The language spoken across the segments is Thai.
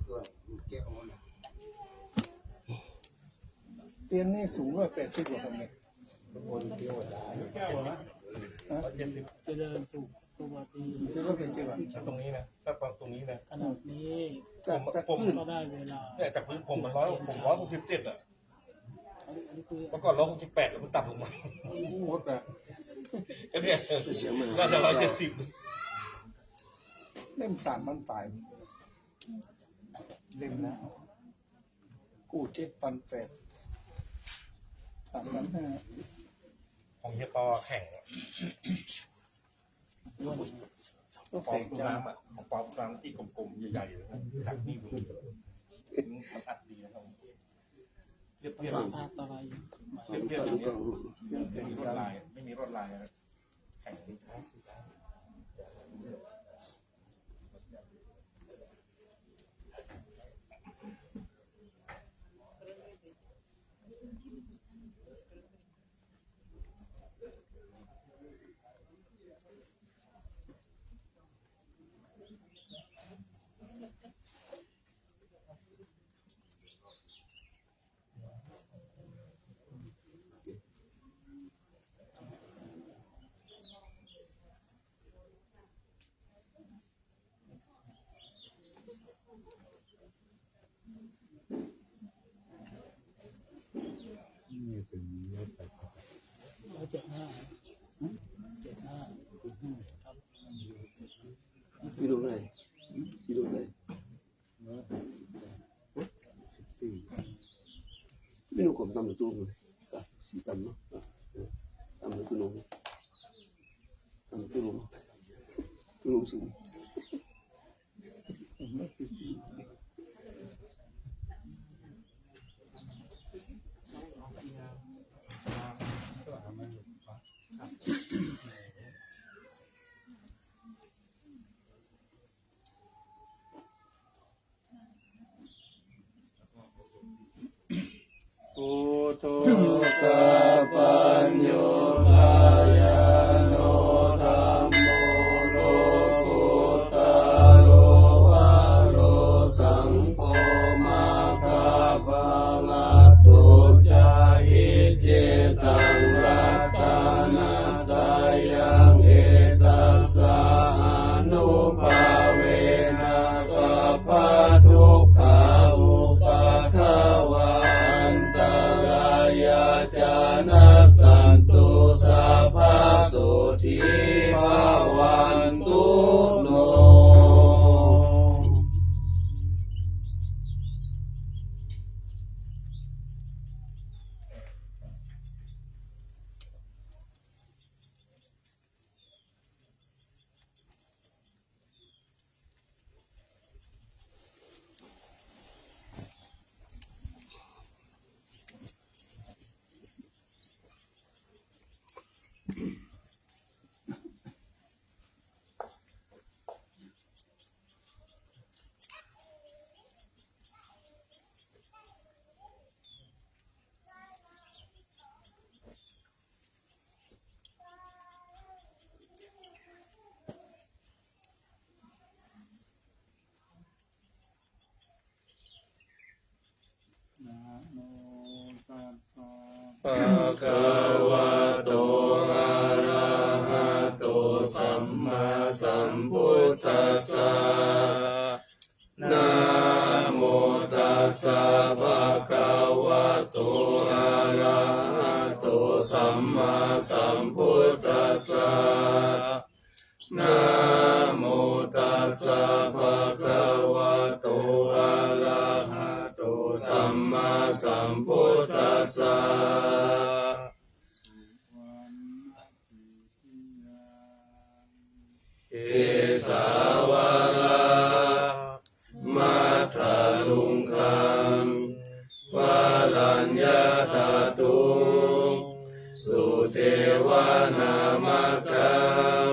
เตียนนี่สูง180กว่าครับเนี่ยเจริญสุขสวัสดีจะ180ตรงนี้นะถ้าตรงนี้นะขนาดนี้จากพื้นก็ได้เวลาเนี่ยจากพื้นผมมัน167อ่ะเมื่อก่อน168แล้วมันต่ำลงมาหมดอ่ะก็เนี่ยน่าจะ170เล่ม3มันปลายเล่มนะกู้7,800 3,500ของเฮียปอแข่งต้อง ปอ เส ม กจ้า น้ำอ่ะของปอมน้ำที่กลมๆใหญ่ๆเลยนะจากนี่ดูมันอัดดีนะครับเรียบๆ ฝาพาตะไล เรียบๆอย่างเงี้ยไม่มีรวดลายไม่มีรวดลายนะแข่งกิโลไหนกิโลไหนไม่รู้ผมทำหรือตัวเลยสีตำเนาะตำหรือตัวลงตำตัวลงสูงไม่คือสีพุทโธสัพพัญโยกายโนธัมโมโลกุตตะโลวะโลสังโฆมัคคะปะละตุจาหิเจตังรัตนาตายังเอตัสสะอนุภาเวนะสัพพะทุกขาอุปาทวาจานะสันตุสัพพะสุทิภาวันตุโนภะคะวะโตอะระหะโตสัมมาสัมพุทธัสสะนะโมตัสสะภะคะวะโตอะระหะโตสัมมาสัมพุทธัสสะนะโมตัสสะภะคะวะโตอะระหะโตสัมมาสัมพุทธัสสะเอสาวรามัทธลุงคังวาลัญญาตตุงสุเทวานามกัง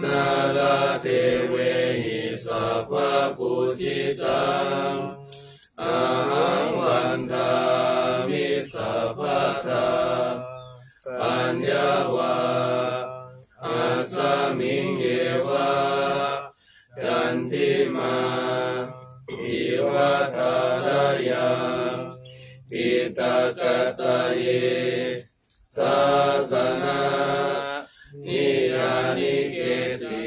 นาลาเทเวหิสัพพะปุจิตังอาหังวันทามิสัพพะทาปัญญาวาอาสามิงเยวาจันทิมาอิว อิตากตะเยศาสนานิยานิเกติ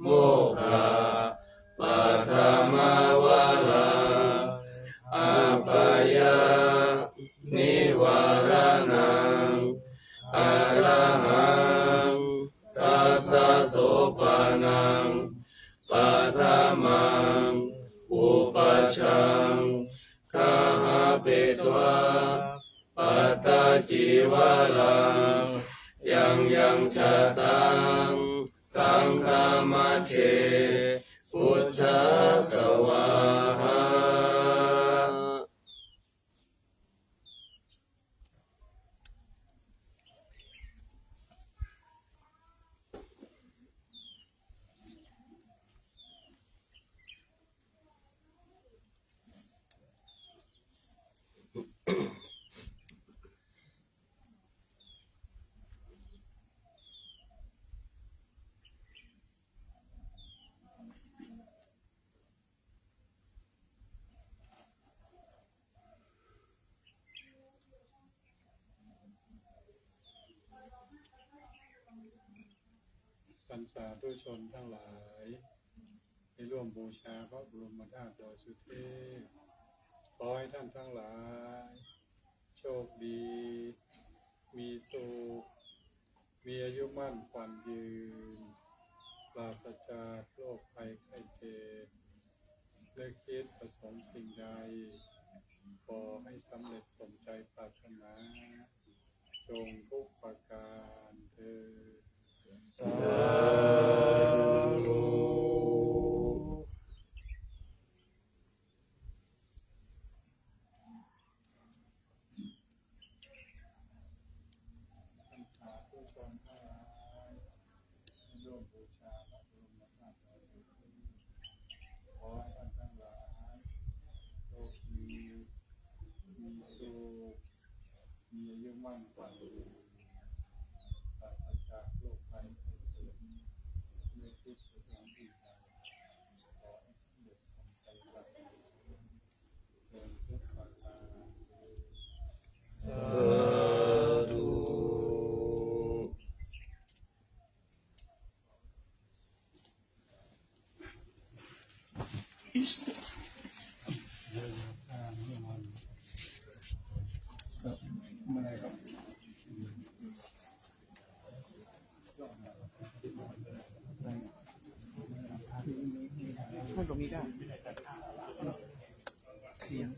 โมฆะปัทมาวาลาอัปยานิวารนังอรหังสัทธโสปานังปัทมังอุปัชชังคาหาเปตวาปัตตจิวาลังยังชะตังสังฆามัชเชพุทธสวาหาบรรสาธุชนทั้งหลายได้ร่วมบูชาพระบรมธาตุดอยสุเทพขอให้ท่านทั้งหลายโชคดีมีสุขมีอายุมั่นขวัญยืนปราศจากโรคภัยไข้เจ็บและคิดประสงค์สิ่งใดขอให้สำเร็จสมใจปรารถนาจงทุกประการเถิดสาธุ บรรสาธุชนทั้งหลายได้ร่วมบูชาพระบรมธาตุดอยสุเทพขอให้ท่านทั้งหลายโชคดีมีสุขมีอายุมั่นขวัญยืนปราศจากโรคภัยไข้เจ็บและคิดประสงค์สิ่งใดขอให้สำเร็จสมใจปรารถนาจงทุกประการเถิด สาธุ ไม่ได้ครับมันตรงนี้ได้เสียง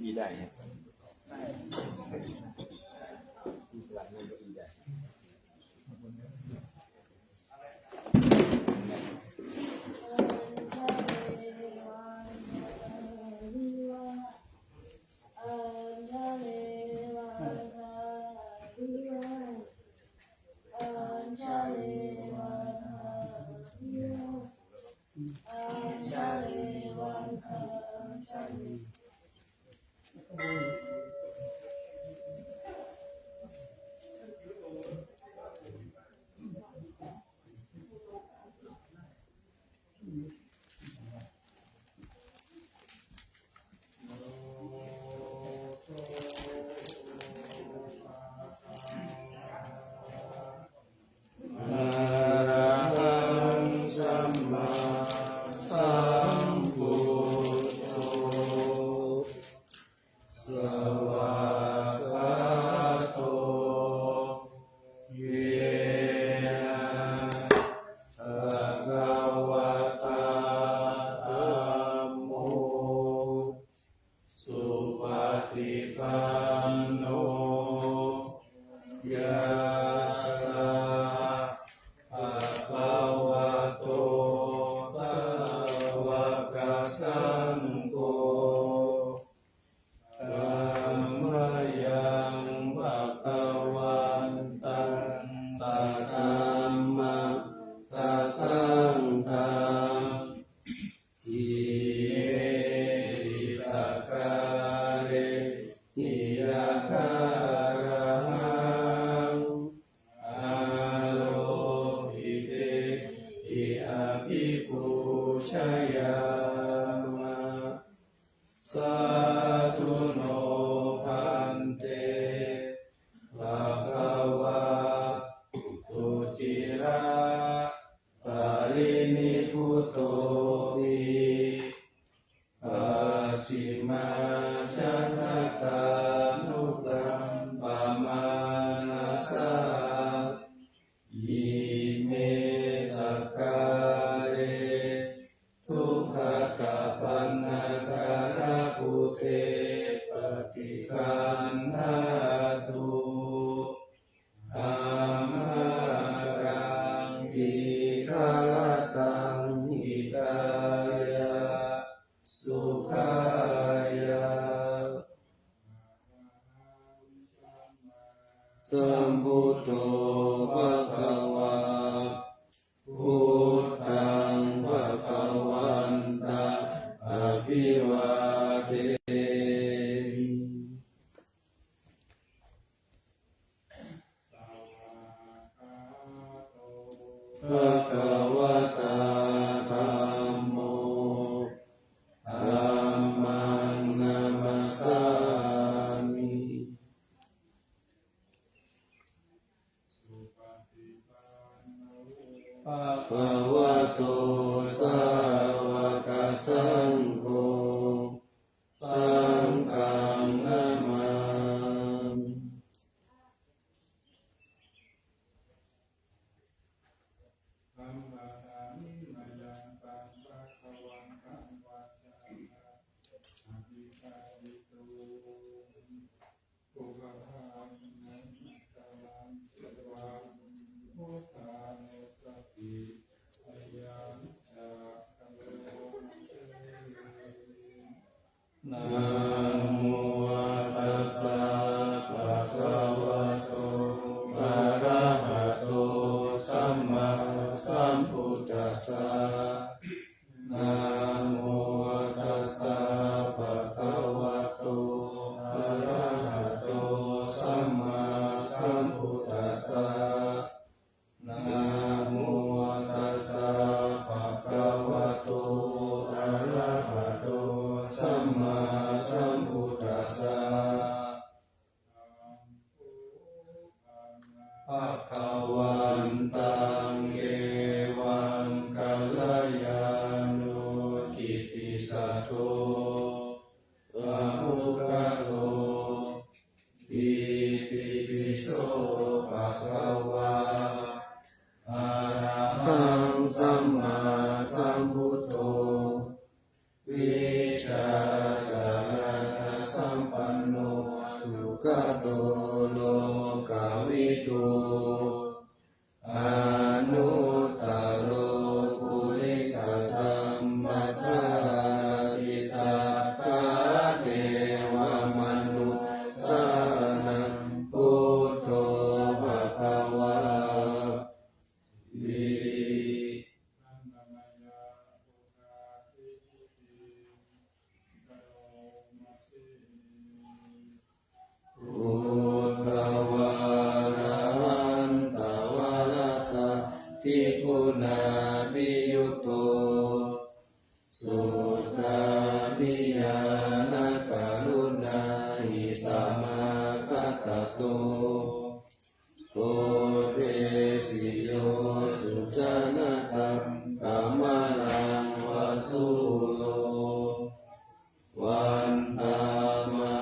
มีได้เนี่ยมีสลายเงินก็มีได้ สว ามะสาธุโนพันเตภะคะวะสุจิระปารินิพพุตโตวิปัสฉิมาชนะตานุกัมปะมานัสสะอิเมสักกาเรทุกขตาปันนาการะภูเตปฏิคันหาตุธัมมากังอิคาลตังหิตายะสุขายะสัมพุทโธภะคะวะพุทธังภะคะวันตังอภิวาเทมิ ภะคะวะตาธัมโมธัมมังนัมมัสสามิภะคะวะโตสาวกสังโฆสังฆังนะมามิ ธัมมานามิมายังตังภะคะวันตังวาจาอะภิปายิโตปุพพานันตาลังสวามุตตานุสติอายังจากขังโลเส นะโมตัสสะภะคะวะโตอะระหะโตสัมมาสัมพุทธัสสะนะโมตัสสะภะคะวะโตอะระหะโตสัมมาสัมพุทธัสสะนะโมตัสสะภะคะวะโตอะระหะโตสัมมาสัมพุทธัสสะภะคะวันตังเอวังกัลยาณุกิตติสัตโตอะมุขโตอิติปิโสภะคะวะอะระหังสัมมาสัมพุทโธวิชาจารณะสัมปันโนสุขโตโลกวิทูอนุตตโรปุริสธัมมัสสะริสัพพะเทวมนุสสานังพุทโธภะคะวะวิ พุทธวาระหันตวาลตาทิคุณาภิยุตโตสุตาภิญาณกรุณาหิสัมมากัตตโตโพเทสิโยสุจนะตังกัมมะลังวสุโลวันตามหั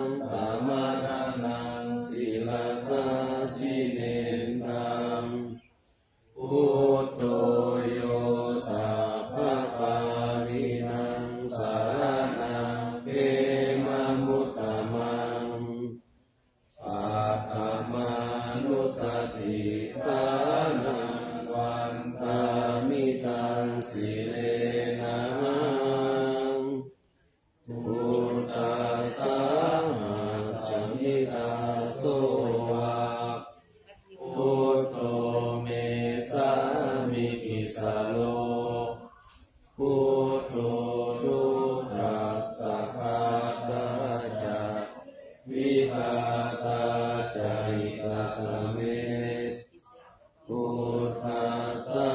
งตามะระนังศิลาสาสิเนตังพุทโธโยสัพพะปารินังสารนังเขมะมุตตมังปัตตมานุสติตานังวันตามิตังสิเลนะพุทธัสสะสัมมิตาโสวะพุทโธเมสามิทิสาโลพุทโธทุกขัสสะขาตาจาวิตาตาใจตัสเมพุทธัสสะ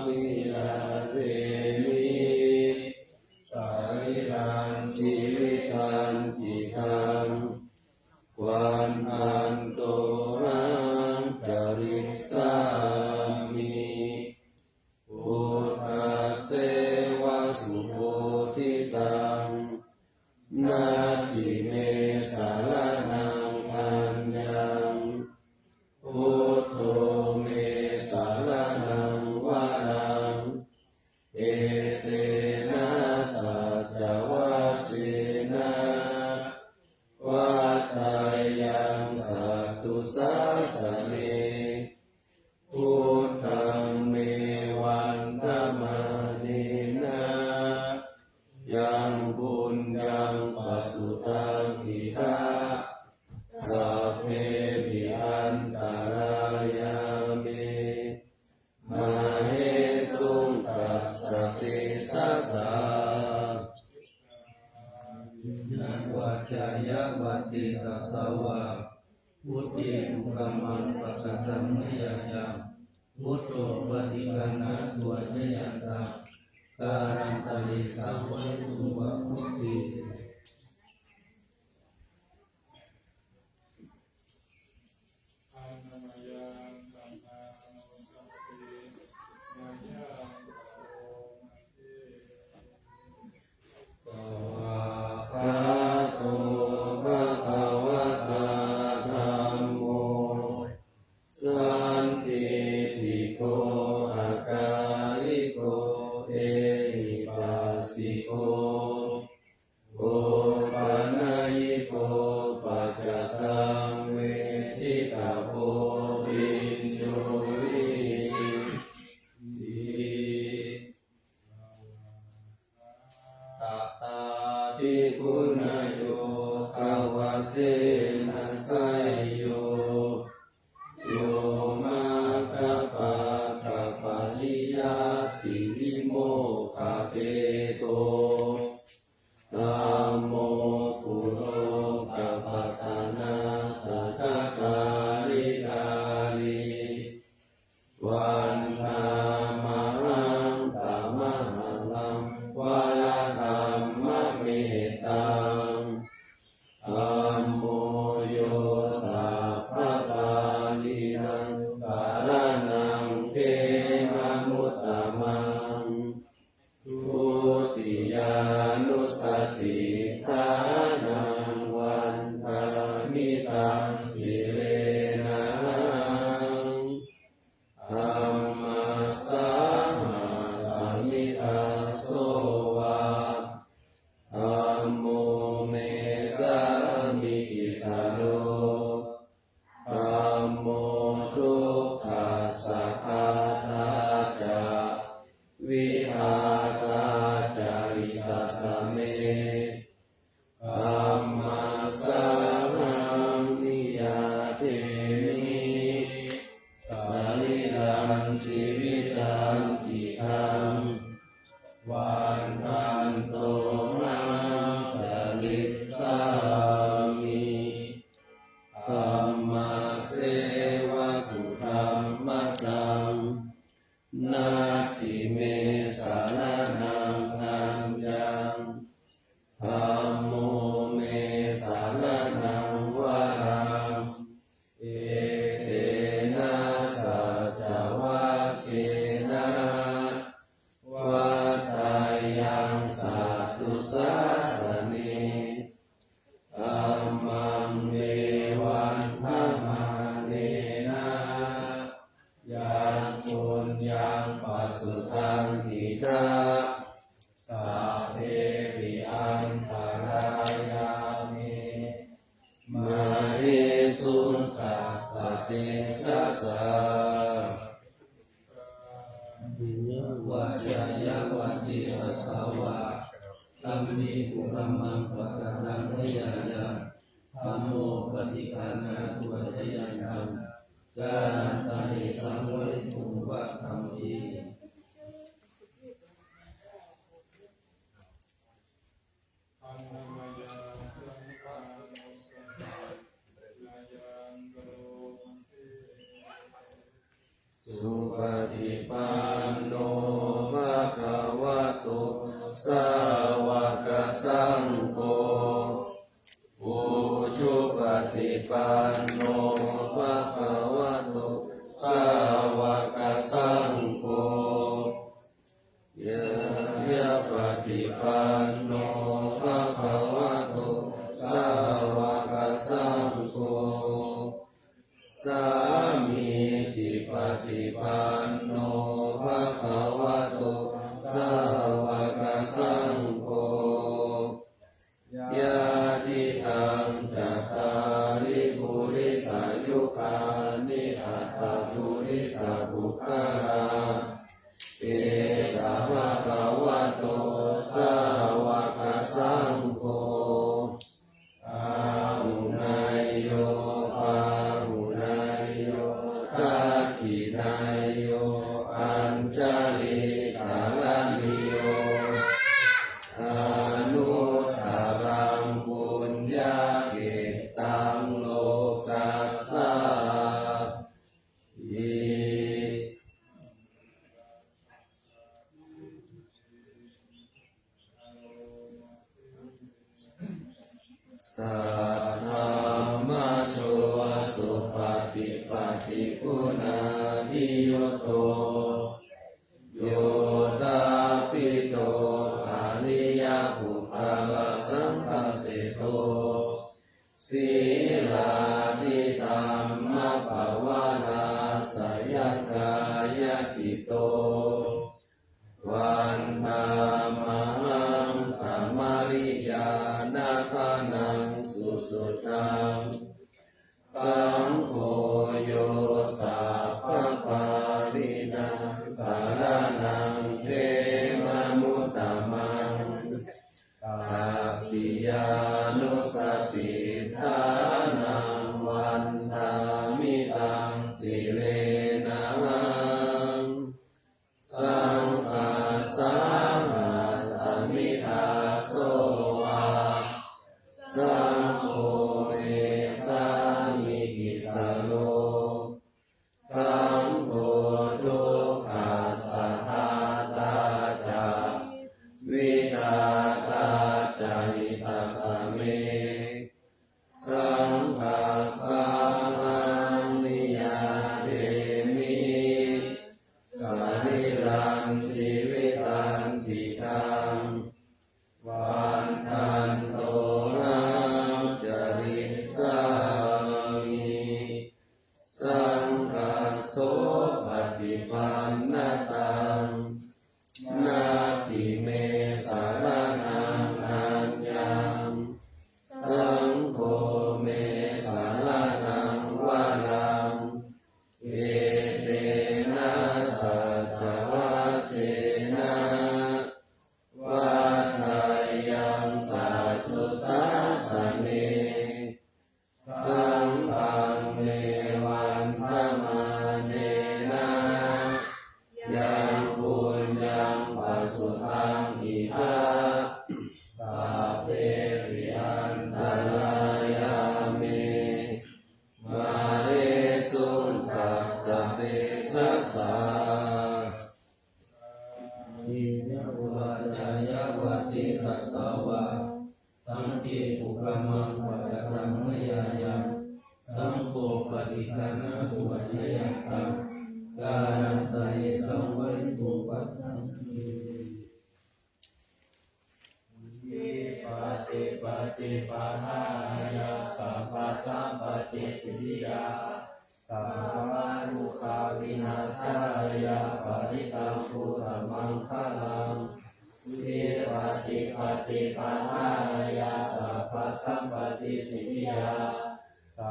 มิยาเตมิ สุโพธิตังนาทิเมสารนังอัญญังพุทโธเมสารนังวารังเอเตนะสัจวัจเจนะวัฏฏายังสัตตุสาสเนพุทธังเมวันธมาเนนะยังบุญยังปัสสุตังอิทาสัพเพปิอันตรายามิมาเหสุงกัสสติสัสสะนันวัจจายวัตติตัสสาวะพุทธิมุขมังปะกตัมมยยังพุทโธปฏิคันนะตัวชยันตังการันตลิสัมเวทุวะพุทธิเสนะไสโยโยมาคะปะกะปะลิยาติวิโมกขเปโตนะโมปุโรกัปปะทานาสัทธะคาลิกาลิวันธามะรังตามะหังลังวะละธัมมะเมตตังธัมโมโยสัพพะปาลินังสารนังเทมะมุตตมังทุติยานุสติทานังวันทามิตังสิเลนะธัมมัสสะหะสัมมิตาโสวะธัมโมเมสามิกิสาโลธัมโมทุกขัสสะคาตาจะวิหาตาจะอิตัสสะเมธัมมัสสะหังนิยาเทมิสรีรังชีวิตังจิตังวันทันโตมังจริตสามิธัมมาเสวะสุธัมมัตตังนาทิเมสารนังอัญญังธัมโมเมสารนังวารังเอเตนะสัจวัจเจนะวัฏฏายังสัตตุสาสเนธัมมังเมวันธมาเนนะยังบุญยังปัสสุทังอิทาสัพเพปิอันตรายามิมาเหสุงกัสสติสัสสะวัจจายวัตติตัสสาวะธัมมิกุธัมมังปะกะตังพยายังธัมโมปฏิคันนะตุชยันตังการันตหิสัมวริตุวะธัมมิสุปฏิปันโนภะคะวะโตสาวกสังโฆอุชุปฏิปันโนภะคะวะโตสาวกสังโฆยะ ปฏิปันโนภะคะวะโตสาวกสังโฆสามีจิปฏิปันโนภะคะวะโตสาวกสังโฆยะติตังจัตตาริปุริสายุคานิอัตตปุริสบุคคลาเอสะภะคะวะโตสาวกสังโฆอาหุนายโยปาหุนายโยทักขินายโยอัญจลิกาลนิโยอนุตตรังปุญญาเกตังโลกัสสาอิสัทธามะโชสุปฏิปันติคุณาภิโยโตโยตาปิโตอาริยบุคคลสังฆเสโตศีลาติธัมมภาวนาสยกายจิตโตวันธามหังธรรมริยานาคานังสุสุตังสังโฆโยสัพพปารินังสารนังเทมมุตตมังตัปปิยานุสติทานังวันทามิตังสิเลนะสังฆาสาหัสมิทาโสวาสังโฆเมสามิกิสโลสังโฆทุกขัสสะทาตาจาวิดาตาจาหิตัสสะเมสังฆาสาหังนิยาเดมิสริรังชีวิตันติตังวันตันโตรังจริสามิสังฆโสปฏิปันนตังนาทิเมสารนังอัญญังสังโฆเมสารนังวารังเอเตนะสัจวัชเชนะวัฏฏายังสัตตุสาสเนสังฆังเมวันธมาเนนะยังปุญญังปัสสุตังอิทาสัพเพริอันตรายาเมมาเรสุนตัสสะเตสะสะอิยะวัจจายะวัติตัสสะวะสังฆิปุกมังวะกตังมยายังสังโฆปฏิฆานะตุวัชยตังการันตเยสังวริตุปัสสังคีวิปฏิปฏิปหายาสัพพะสัมปติสิทธิยาสัพพะลูกาวินาศายาปริตังพุทธมังคลังวิปฏิปฏิปหายาสัพพะสัมปติสิทธิยา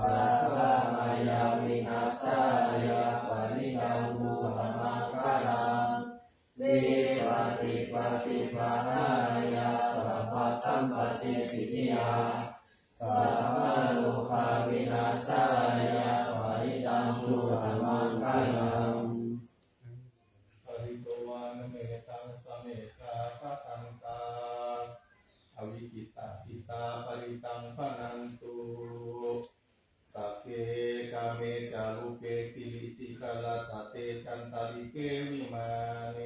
สัพพะมายาวินาศายาปริตังพุทธมังคลังวิปฏิปฏิปหายาสัพพะสัมปติสิทธิยาสัพพะโลกาวินาศายาปริตังพุทธมังคลังปริโตวานเมตังสเมตาภะตังตาอวิกิตาจิตาปริตังพนันตุสัพเพกาเมจารุเปกิลิสิกาลาตเตจันตาลิเกวิมาเน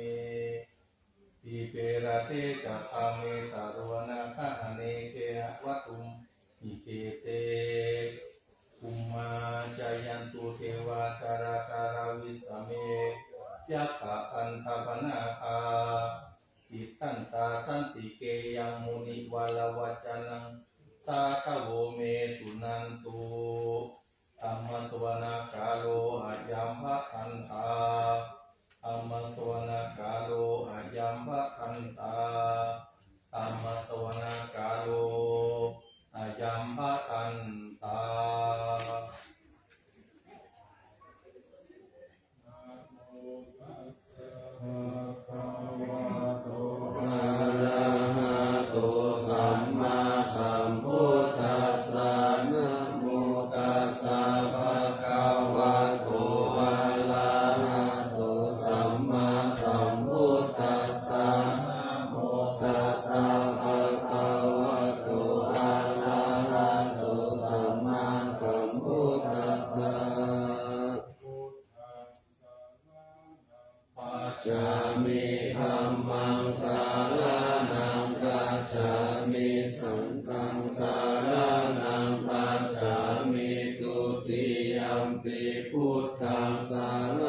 ปิเประเตจัตาเมตารวนาคาเนเกนะวัตุมอิเกเตอุมมาจายันตุเทวาจาราการาวิสเมยัคขะอันทปนาคา อิตันตา สันติเกยังมุนิวาลวัจนังสาคโวเมสุนันตุธัมมสวนาคาโลอายัมภะคันตาธัมมสวนาคาโลอายัมภะคันตาธัมมสวนาคาโลอายัมภะคันตาอะระหะโตสัมมาสัมพุทธัสสะนะโมตัสสะภะคะวะโตอะระหะโตสัมมาสัมพุทธัสสะนะโมตัสสะภะคะวะโตอะระหะโตสัมมาสัมพุทธัสสะปัจจามิธัมมังสารนังกัจฉามิสังฆังสารนังกัจฉามิตุติยัมปิพุทธังสาร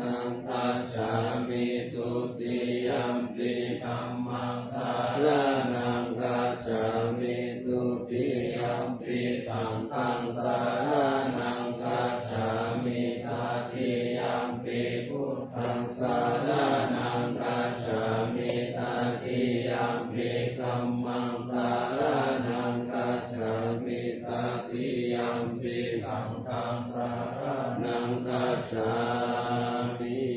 นังกัจฉามิตุติยัมปิธัมมังสารนังกัจฉามิตุติยัมปิสังฆังสารนังกัจฉามิตติยัมปิพุทธังสารนังกัจฉามิตติยัมปิธัมมังสารนังกัจฉามิตติยัมปิสังฆังสารนังกัจฉามิ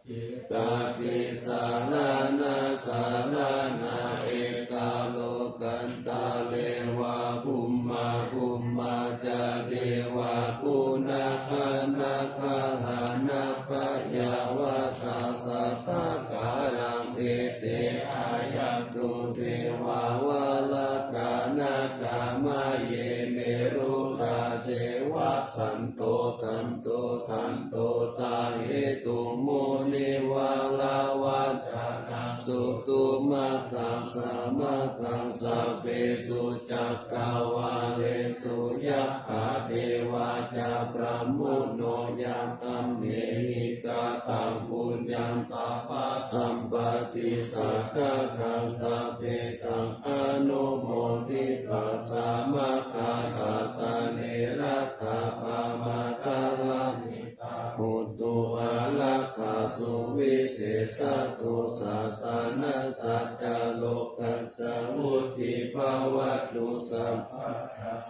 จิตติสารนาสารนาเอกาโลกันตาเลวะภุมมาภุมมาจาเทวะกุณะคนะคหานะพยาวะตาสัพพะกาลังเอเตอายันตุเทวาวะละกานะกามะเยเมรุราเจวะสันโตสันโตสันโตสาเหตุโมนิวาลาวัจจานังสุตุมะคังสามะคังสัพเพสุจักกาวาเลสุยัคขาเทวาจาพระมุโนยัมอัมเหหิกาตังปุญญังสัพพะสัมปติสักขะคังสัพเพตังอนุโมทิตัสสะมะคัสสะสะเนรัตถะภามาตาลัมมุตุอาลักขาสุวิเศษตุสัสสะนะสัจจโลกัจจวุติภาวะตุสัม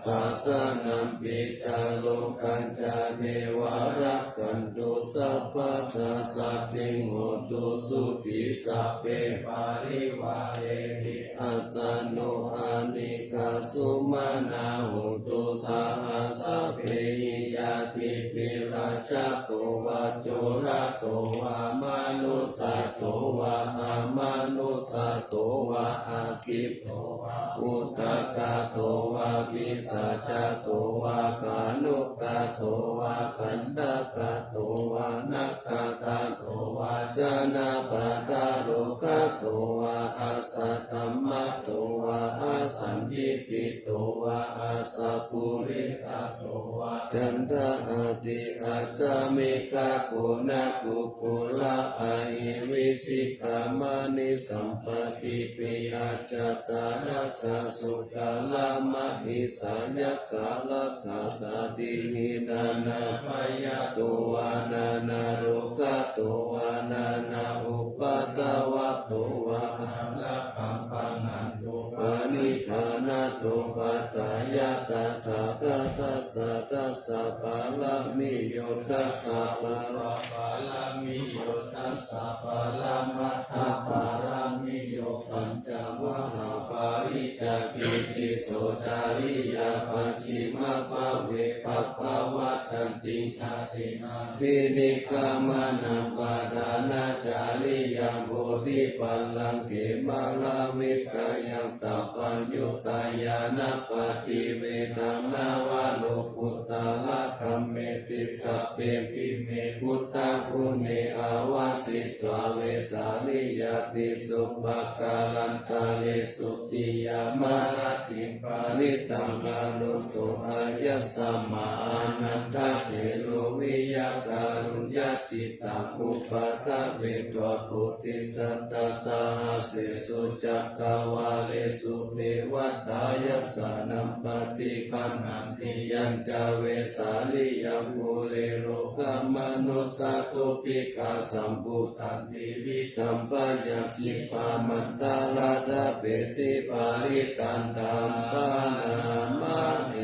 สาสนัมปิจาโลกันจาเทวารักขันตุสัพพะทาสัตติโหตุสุขิสัพเพปาริวาเรหิอัตตโนอานิกาสุมานาหุตุสาหัสสะเพหิยาติปิราชะโตวะโจระโตวะมานุสัตโตวะอามานุสัตโตวะอาคิปโตวะอุตกะโตวะวิสัจโตวะกานุกะโตวะกันดกะโตวะนักขะตะโตวะจานาปะตะโรกะโตวะอัสสะตัมมะโตวะอาสันติติโตวะอาสัพพุริสโตวะจันทะอาติอาจามิกะโกนะกุกุละอาหิวิสิกามานิสัมปติปิอาจตารัสสะสุกาลามะหิสัญญกาลกาสาติหินานาปยะโตวานานาโรกะโตวานานาอุปาตวะโตวะหังละกัมปังนันโตปานิธานาโตปัตตายะตถาคตัสสะตัสสะปาลามิโยตัสสะปาราปาลามิโยตัสสะปาลามัทธะปารามิโยปัญจมหาปาริจากิติโสตาริยาปัจฉิมภาเวปัปภวะตันติชาตินาพินิกามนังปาดานาจาริยังโพธิปัลลังเกมาลาวิกายังสัพพัญญุตายานาปฏิเวทังนาวาโลกุตตะละคัมเมติสัพเพปิเมพุทธะคุเนอาวาสิตวเวสาลิยติสุปะกาลันตาเลสุติยามารติปานิตังกาลุโตอายัสสมานันทะเท โลวิยาการุญญาจิตตังอุปาทเวทวปุติสัตตาสาสิสุจักขวาเลสุเทวตายสานัมปฏิคันหันติยันจเวสาลิยัมภูเลโรกามนุสาตุปิกาสัมปุตันติวิคัมปะยาจิปามัตตาลาทาเปสิปาลิตันตัมปานามาเอ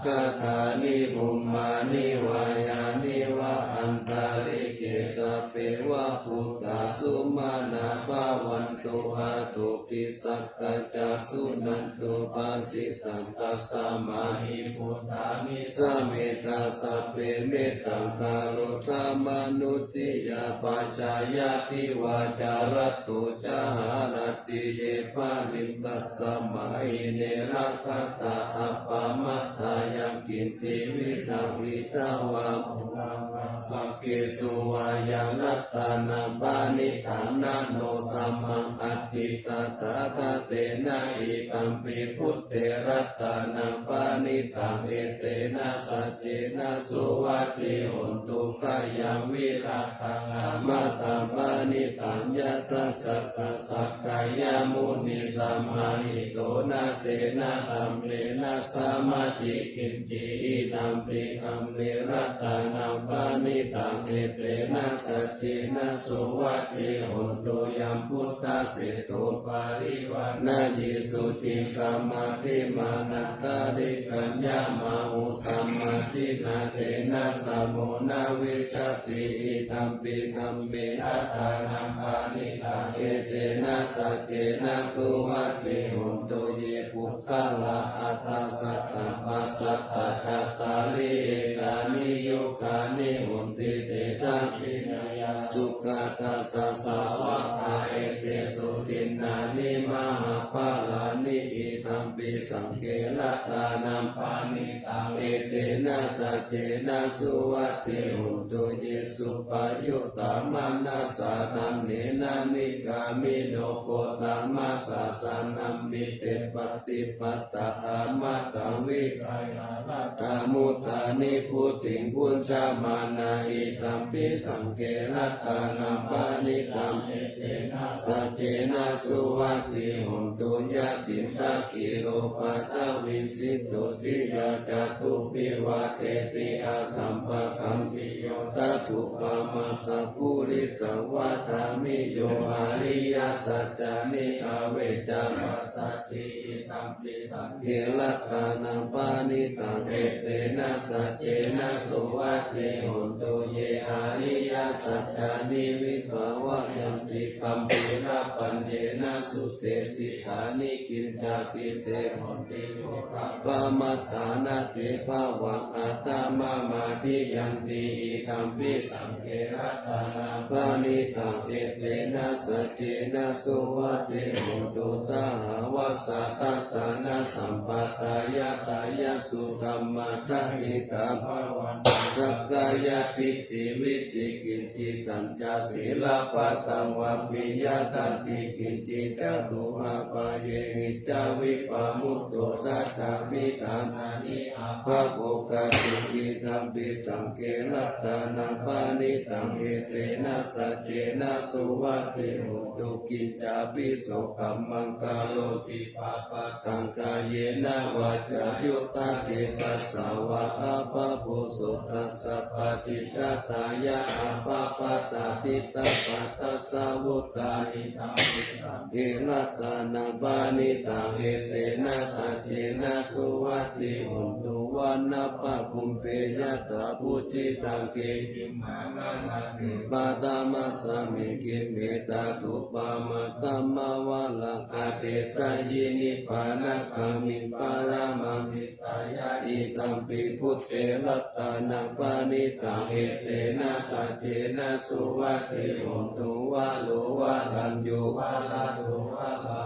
กตานิบุมมานิวายานิวะอันตาลิเกสเปวะพุทธาสุมาณาภาวันตุอาตุปิสักกะจาสุนันตุปาสิตันตัสสะมาหิพุทธามิสเมตตาสัพเพเมตตังกาโรธามนุสิยาปัจจายติวาจารตุจาหารติเยปาลิตัสสะมาหิเนรัคตาอัปปามัตตายังกินติวิทังอิทาวาภุลังสักเกสุวายังนัตตานาปานิตังนาโนสัมมังอัตติตาตาคาเตนะอิตัมปิพุทเทรัตตานาปานิตังเอเตนะสัจเจนะสุวัตติโหนตุขยังวิราคังอามาตาปานิตังยะตัสสะสักกายมุนิสัมมาหิโตนะเตนะธัมเมนะสัมมาจิกินจิอิตัมปิคัมเมรัตตานังปานิตังเอเตนะสัจเจนะสุวัตติโหนตุยัมพุทธะเสโตปาริวันนายิสุติสัมมาทิมานัตตาดิกัญญามาหุสัมมาทินาเตนะสัมโมนาวิสติอิตัมปิคัมเมรัตตานังปานิตังเอเตนะสัจเจนะสุวัตติโหนตุเยปุคคะลาอัตตาสัตตาปัสสัตตาจัตตาลิเอกานิยุคานิโหนติเตนะปินยาสุขาตัสสะสะสวะกาเอเตสุตินนานิมหาภาลานิอิตัมปิสังเกรัตตานัมปานิตังเอเตนะสัจเจนะสุวัตติโหนตุเยสุปายุตตามานัสสะตันเนนะนิกามิโนโกตามาสสะสานัมมิเตปฏิปัตตาอามาตังวิกายาลัตตามุตานิพุติงพุญชามานาอิตัมปิสังเกรัตตานัมปานิตังเอเตนะสัจเจนะสุวัตติโหนตุยะถิตาคิโลปัตตวินสิตุสิยาจตุปิวะเตปิอาสัมปะคัมปิโยตัตุปะมัสสะปุริสวัฏามิโยอาริยสัจจานิอาเวจาปัสสัตติอิตัมปิสังเกรัตตานัมปานิตังเอเตนะสัจเจนะสุวัตติโหนตุเยอาริยสัจจานิวิภาวะยันติคัมปิระปัญเยนะสุเตสิฐานิกินจาปิเตโหนติโภคะปะมัฏฐานะเตภาวังอัตตมามาทิยันติอิตัมปิสังเกรัตตานัมปานิตังเอเตนะสัจเจนะสุวัตติโหนตุสหวัสสะตัสสะนะสัมปตายะตายะสุธัมมาทัหิตาภวันสักกายติติวิจิกินจิตัญจศีลปะตังวัปปิยตันติกินจิจตุมาปะเยหิจาวิปามุตโตสัจจามิธานานิอาภะโภคติอิตัมปิสังเกรัตตานัมปานิตังเอเตนะสัจเจนะสุวัตติโหนตุกินจาปิโสกัมมังกาโลปิปะปะกังกายเยนะวาจายุตตะเกปัสสาวะอาภะโพสุตัสสะปฏิจจตายะอาภะปะตาทิตาปัตตะสาวุตตานิตังเกรัตตานัมปานิตังเอเตนะสัจเจนะสุวัตติโหนตุวันนะปะคุมเปยตาปุจิตังเกหิมานะนาสิปะตามัสสะมิกิเมตาตุปะมะตัมมาวะละกะเตสะยินิพพานะคามิปารามังหิตายะอิตัมปิพุทเตรัตตานัมปานิตังเอเตนะสัจเจนะสุวัตติโหนตุวะโลวะลันโยวะลาโลวะลา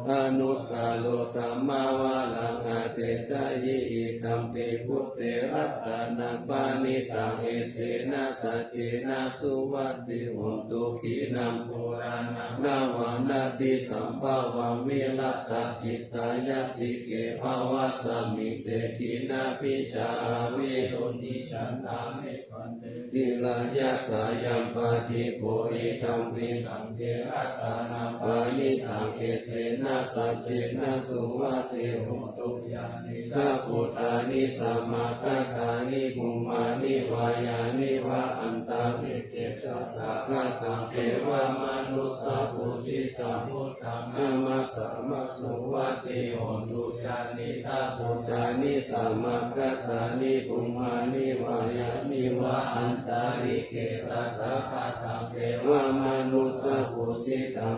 ป อนุตตาโลตัมมาวาลังอาเตจายิอิตัมปิพุทเตรัตตานาปานิตังเอเตนะสัจเจนะสุวัตติหุนตุขีนังปุรานังนาวานาติสัมภาวังวิรัตตจิตตายติเกภาวะสมิเตกินาปิจาวิรุณิฉันตามิปันเตติลายะสายัมปะทิโพอิตัมปิสังเกรัตตานาปานิตังเอเตนะสัจเจนะสุวัตติหุนตุญาณิข้าพุทธานิสัมมาคัตานิปุมมานิวายานิวะอันตาวิเกตตาคาตังเทวามนุสสะปุสิตังพุทธังนามัสสะมะสุวัตติหุนตุญาณิข้าพุทธานิสัมมาคัตานิปุมมานิวายานิวะอันตาวิเกตตาคาตังเทวามนุสสะปุสิตัง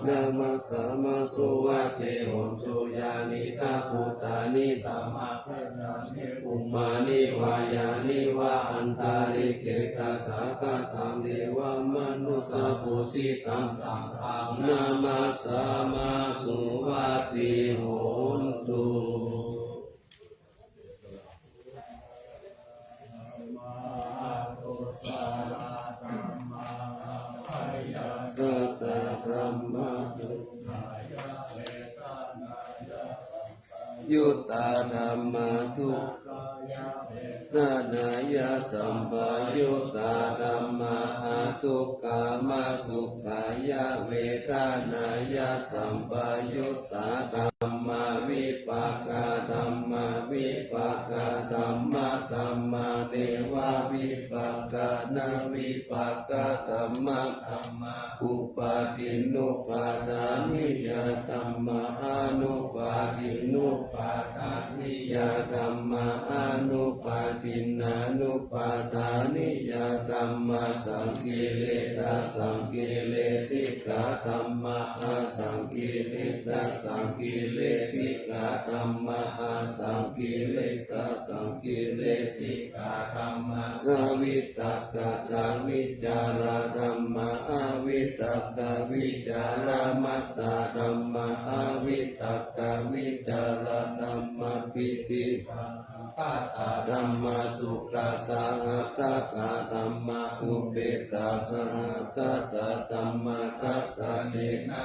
นามัสสะมะสุวัตติหุนตุญาณิข้าพุทธานิสัมมาคัตานิปุมมานิวายานิวะอันตาริเกตัสสะกะตังเทวมนุสสะปุสิตังสังฆังนามัสสะมะสุวัตติหุนตุกัตตะธัมมะยุตตาธัมมะทุกขานายะสัมปายุตตาธัมมะอาทุกขามาสุขายะเวทนายะสัมปายุตตาธัมมะวิปากขาธัมมะวิปากขาธัมมะธัมมะเดวะวิปากขานาวิปากขาธัมมะธัมมะอุปาทินุปาทานิยะธัมมะอนุปาทินุปาทานิยะธัมมะอนุปาทินานุปาทานิยะธัมมะสังกิเลสสังกิเลสิกขาธัมมะอาสังกิเลสสังกิเลสิกขาธัมมะอาสังกิเลสสังกิเลสิกขาธัมมะสวิตกะจาวิจาระธัมมะอวิตกะวิจาระมัตตาธัมมะอวิตกะวิจาระธัมมะปิติธัมมะสุขสาหตตาธัมมะอุเบกขาสหตตาธัมมะทัสสะเนนะ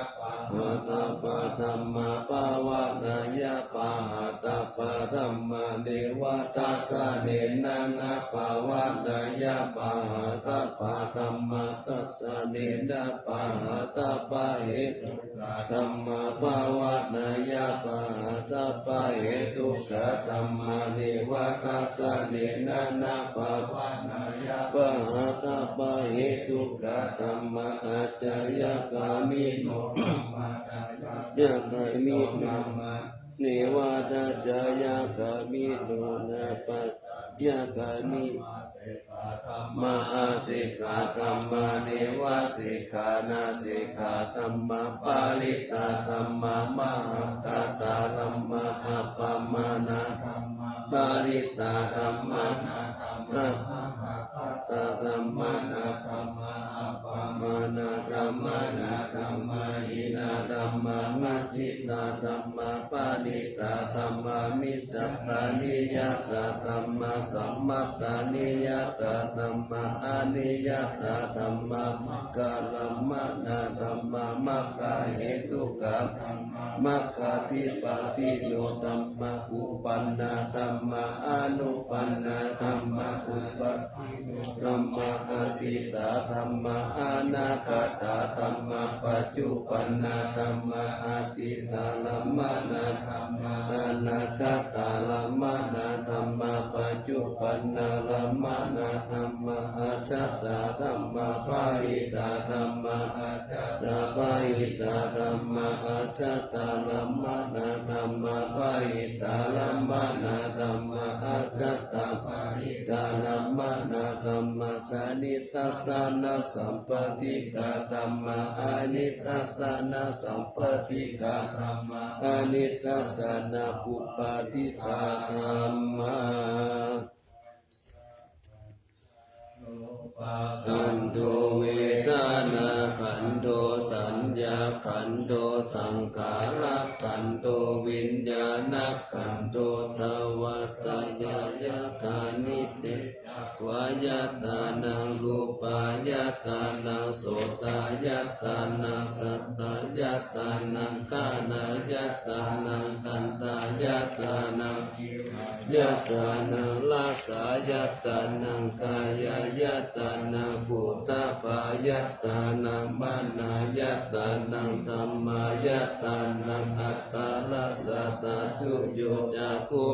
ปะตปะธัมมะปาวะนายะปะหะตปะธัมมะเนวะทัสสะเนนะนะปาวะนายะปะหะตปะธัมมะทัสสะเนนะปะหะตปะเหตุธัมมะปาวะนายะปะหะตปะเหตุกะธัมมะเนวะทัสสะเนนะนะปาวะนายะปะหะตปะเหตุกะธัมมะอาจายกามิโนธัมมะยะกามิโนเนวะตาจายกามิโนนะปัจยกามิมหาสิกขาธัมมาเนวะสิกขานาสิกขาธัมมาปาลิตาธัมมามหัคคตาธัมมาอัปปมานาธัมมาปาลิตาธัมมานาธัมมาตาธัมมานาธัมมาอัปปมานาธัมมานาธัมมาหินาธัมมามัจจิตาธัมมาปาลิตาธัมมามิจจัตตานิยตาธัมมาสัมมัตตานิยตาธัมมาอานิยตาธัมมามัคคะลัมมานาธัมมามัคคะเหตุกะมัคคะทิปติโนธัมมาอุปันนาธัมมาอนุปันนาธัมมาอุปปิโนธัมมาอติตาธัมมาอนาคตาธัมมาปัจจุปันนาธัมมาอติตาลัมมานาธัมมาอนาคตาลัมมานาธัมมาปัจจุปันนาลัมมานาธัมมาอาชัตตาธัมมาปาหิตาธัมมาอาชัตตาปาหิตาธัมมาอาชัตตาลัมมานาธัมมาปาหิตาลัมมานาธัมมาอาชัตตาปาหิตาลัมมานาธัมมาสานิทัสสะนะสัมปติกาธัมมาอานิทัสสะนะสัมปติกาธัมมาอานิทัสสะนะปุปปติกาธัมมาขันโทเวทนาขันโทสัญ ญาขันโตสังขารขันโตวิญญาณขันโตทวาสยายธานิเตวายตานังรูปายตานังโสตายตานังสัตตายตานังกานายตานังตันตายตานังยตานังลาสายตานังกายายตานังภูตภายตานังมานายตานังธรรมายตานังอัตตาลาสตาตุโยจักขุ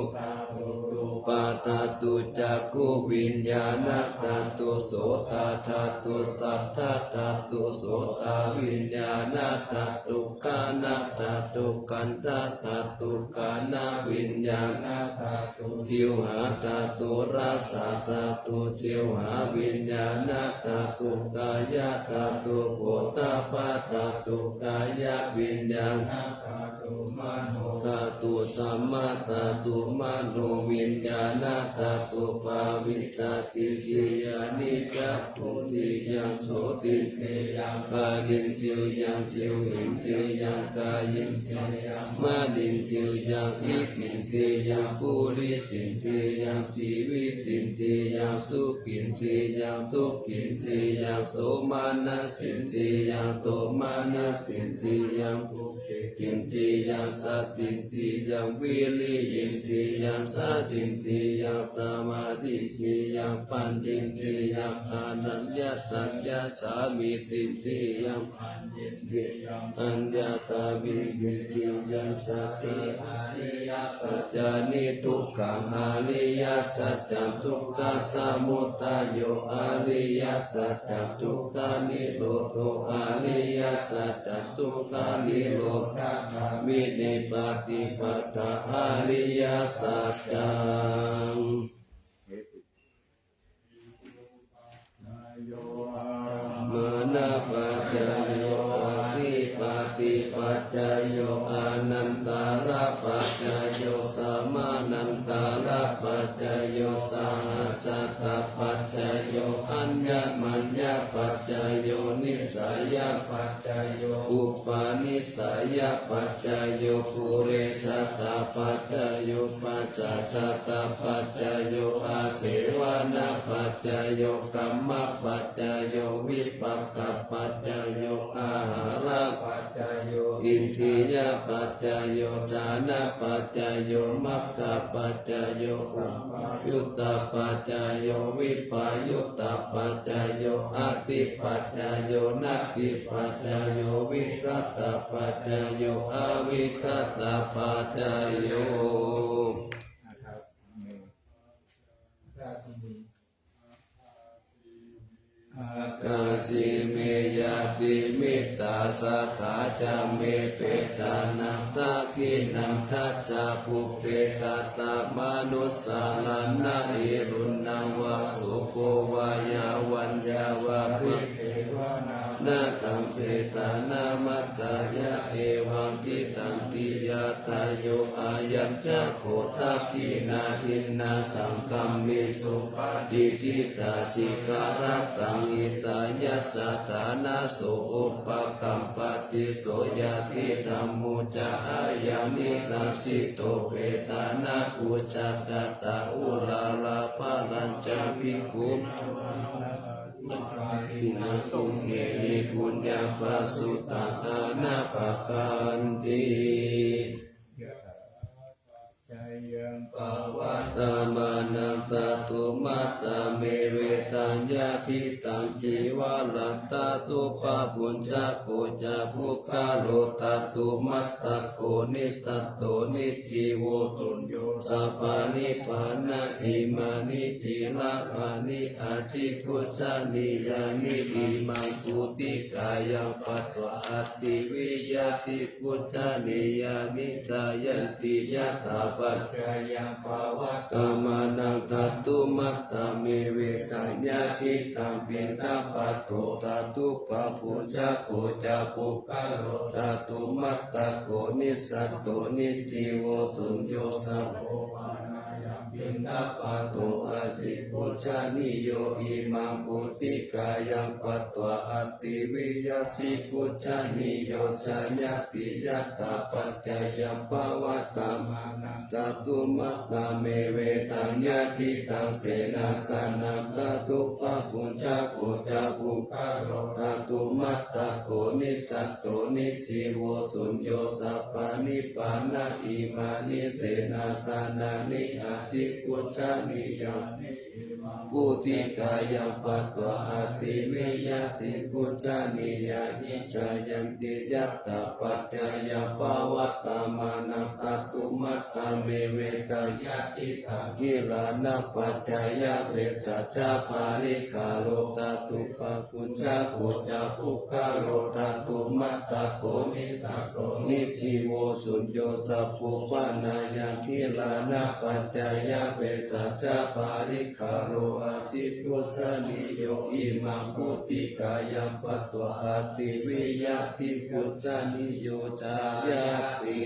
ปาตาตุจักขุวิญญาณตัตตุโสตทัตตุสัทธาทัตตุโสตวิญญาณตัตตุกานะตัตตุกันตะตัตตุกานะวิญญาณตัตตุสิวหาตัตตุราสาตัตตุสิวหาวิญญาณตัตตุกายะตัตตุโภตปะตัตตุกายะวิญญาณตัตตุสัมมาตัตตุมโนวิญญาณตัตตุภาวิจติจิยานิจักขุติยังโสติภาดินจิวยังจิวหินจิวยังกายินมาดินจิวยังอิกินจิยังปุริสินจิยังจีวิตินจิยังสุกินจิยังทุกินจิยังโสมานะสินจิยังโตมานะสินจิยังกินจิยังสัตตินจิยังวิริยินจิยังสัตตินจิยังสมาธิจิยังปัญญินจิยังอานัญญตัญญาสามิตินจิยังอัญญาตาวินตินจิยังจัตติปัจจานิทุกขังอริยสัจจทุกขสมุทัยโยอริยสัจจทุกขานิโรธอริยสัจจทุกขานิโรธวินิปติปัฏฐาอริยสัจจังมนะปัจจโยอธิปติปัจจโยอานันตาระปัจจโยสัมมานันตาระปัจจโยสหัสสตปัจจโยอัญญมัญญปัจจโยนิสัยปัจจโยอุปาณิสัยปัจจโยปุเรสตปัจจโยปัจจสตปัจจโยอาเสวนาปัจจโยกัมมปัจจโยวิปัสสปัจจโยอาหารปัจจโยอินทรียปัจจโยฌานปัจจโยมัคคะปัจจโยอุปยุตตปัจจโยวิปยุตตปัจจโยอติปัจจโยนัตติปัจจโยวิคัตตปัจจโยอวิคัตตปัจจโยกาสิเมยติมิตาสัทธาจาเมเปตานัตตะกินันทัสสะปุเพกตามานุสาลานะอิรุณังวาสุโกวายาวัญญาวะภิเทวนานาตัมเปตานามัตตายะเอวังทิตันติยาตาโยอายัญจะโคทักขินาทินนาสังคัมมิสุปฏิทิตาสิการะตังอิตายะสัทธานาโสอุปกัมปติโสยติธัมมุจาายานินาสิโตเปตานาอุจักตาอุลาลาภาลัญจาภิกขุปินะตุเกหิปุญญาปัสสุตตานาภกันติปวัตตมานันตตุมัตตเมเวตัญญาทิตังจีวาลัตตตุปะปุญจโกจะภุคาโลตัตตุมัตตโกนิสัตโตนิสีโวตุญโยสัพพานิปานะอิมานิทิละปานิอาจิกุสานิยานิอิมังกุติกายังปัตตวะติวิยาจิกุสานิยามิจายันติยะตาปัจจยังภวัตตมานังตัตตุมัตตเมเวตัญญาทิตังปิณปัตโตตัตตุปะปุจจโกจะปุคาโลตัตตุมัตตโกนิสัตโตนิจิโวสุญโยสัพโพปานายัมปิ ปินทปัตโตอาจิปุชานิโยอิมังปุติกายังปัตตวะอัตติวิยสิกุชานิโยจาญาติยัตตาปัจจายังภวัตตามานังตตุมัตตาเมเวตังยะทิตังเสนาสนังตตุปะปุญจโกจาภุคาโรตตุมัตตะโกนิสัตโตนิจิโวสุญโยสัพพานิปานะอิมานิเสนาสนานิอาจิกุจานิโยปุติกายังปัตตวะอาติเมยะจิกุจานิยานิจายันติยัตตาปัจจายภวัตตามานัตตุมัตตาเมเวตายะติตังกิลานะปัจจายะเวสัจจาภาริกาโลตตุปะปุญจโกจาภุคาโลตตุมัตตะโกนิสัตโตนิจิโวสุญโยสัพพุปานายังกิลานะปัจจายะเวสัจจาภาริกาโลอาจิปุสนิโยอิมังปุติกายังปัตตวะอาติวิยะทิกุจานิโยจายาติ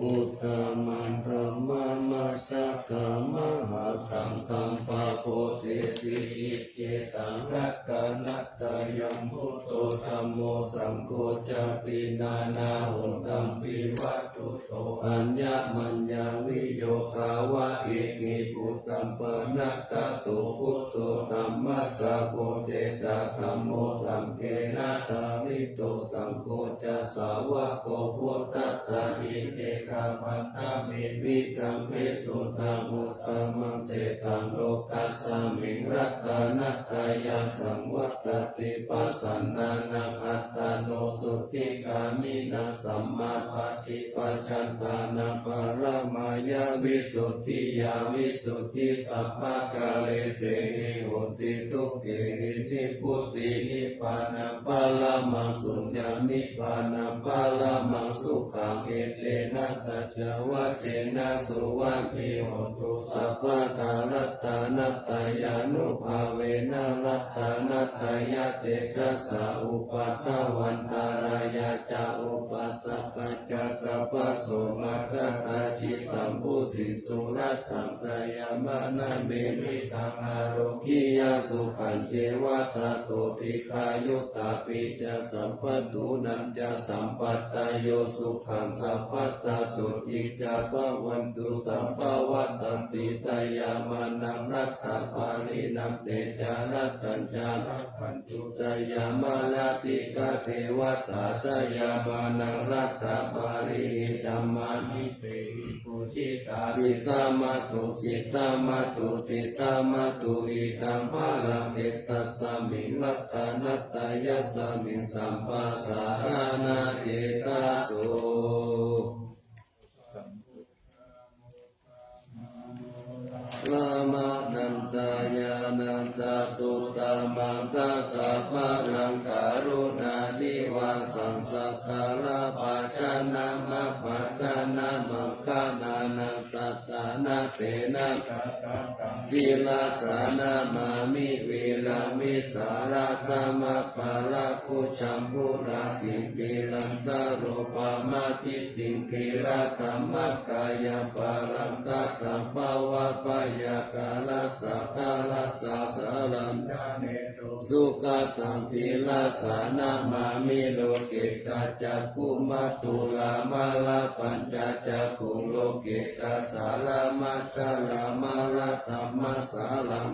อุตตมันธรรมมัสสะกามหาสังฆังปะโพธิติอิเจตังรัตนัตตายัมพุทโธธัมโมสังโฆจาปินานาหุนตัมปิวัตถุโตอัญญมัญญาวิโยคาวะอิกิปุตตัมปนัตตตุพุทโธธัมมัสสะโพเจตาธัมโมสังเกนะตาริโตสังโฆจะสาวะโกพุทธัสสะอิเจกาปัตตาเมวิกัมเพสุตังอุตตมังเจตังโลกัสสามิงรัตนัตตายาสังวัตติปัสสันนานังอัตตโนสุติกามินาสัมมาปฏิปัจจันตานาปารมายาวิสุทธิยาวิสุทธิสัพพะกาเลเสหิโหติทุกขินิพุตตินิพพานังปาลามังสุญญานิพพานังปาลามังสุขังเอเตนะสัจจวัจเจนะสุวังปิโหตุสัพพะตาลัตตานัตตายานุภาเวนะรัตตานัตตายะเตจัสสะอุปัฏฐวันตารายะจะอุปัสสะกัจจสัพพะโสมาคัตตาจิสัมพุสิสุรัตตังกายามานะเมมิตังอาโรคิยาสุขันเจวะตาโตติกายุตตาปิจสัมปัตตุนันจะสัมปัตตาโยสุขังสัพพัตตาสุจิจาภวันตุสัมภวัตตันติสยามานังรัตตาปารินังเตจารัตตัญจารันตุสยามาลาติกาเทวตาสยามานังรัตตาปาริธัมมานิเสหิปุจิตาสิตามาตุสิตามาตุสิตามาตุอิตังภาลังเอตัสสามิรัตตานัตตายะสามิสัมปัสสารานาเจตาโสลามานันตายานันจตุตามังตัสสะภะรังการุณานิวาสังสักการะปัจจานามะปัจจานามังคานานังสัตตานาเตนะศีลาสานามามิเวลามิสาราธรรมปาราคุชัมพุราสิกิลันตาโรปามาทิติกิราตัมมัคกายปารังกัตตัมภาวะปายากาลสักาลสัสสารัมสุขตังศีลาสานามามิโลกิกัจจคุมัตตุลามาลาปัญจจักขุโลกิกัสสาลามาจาลามาลาธรรมสาลัง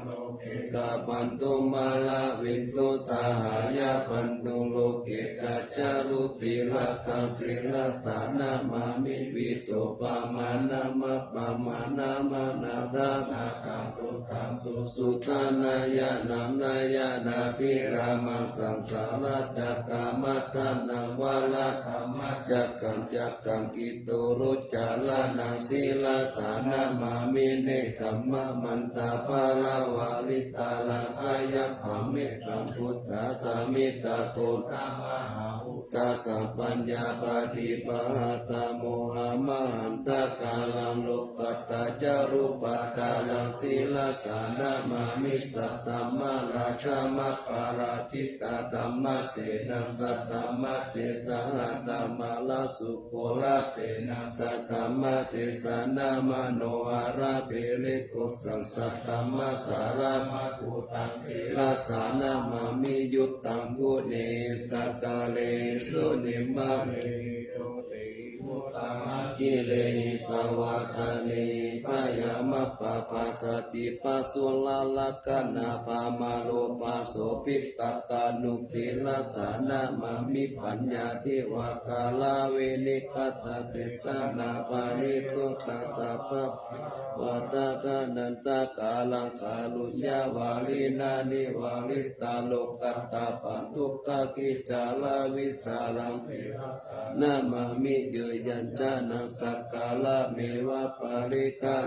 กาปันตุมาลาวินตุสหายาปันตุโลกิกัจจารุติละกังศีลาสานามามิวิโตปามานะมะปามานะมานารานาคังสุขังสุตานายะนามนายะนาภิรามังสังสาราจักกามัตตานังวาลาธรรมจักกังกิโตรุจาลานาศีลาสานามามิเนกัมมะมันตาภาลาวาลิตาลาอายะภามิตังพุทธาสามิตาโตตามหาอุตตาสัมปัญญาปฏิปหาตาโมหะมหันตกาลังโลกัตตา จารุปัตตาลังศีลสานามามิสัตตมะราชามะปาราชิตาธัมมะเสนาสัตตมะเตสะหัตมะลาสุโคระเสนาสัตตมะเตสานามโนหาราเปเรกุสังสัตตมะสารามะกุตังศีลสานามามิยุตตังกุเนสักกาเลสุนิมะเรโตติมุตตมะกิเลหิสวาสนิปายามะปะปะกติปัสสุลาลกนาปามาโลปัสโสปิตตตานุติลสานามามิปัญญาทิวากาลาเวนิกัตเตสานาปานิทุตัสสะปะวัตกานันตกาลังกาลุญญาวาลินานิวาลิตาโลกัตตาปันทุกขกิจาลาวิสาลังนามามิโยยัญจานังสักกาลาเมวะปาริกา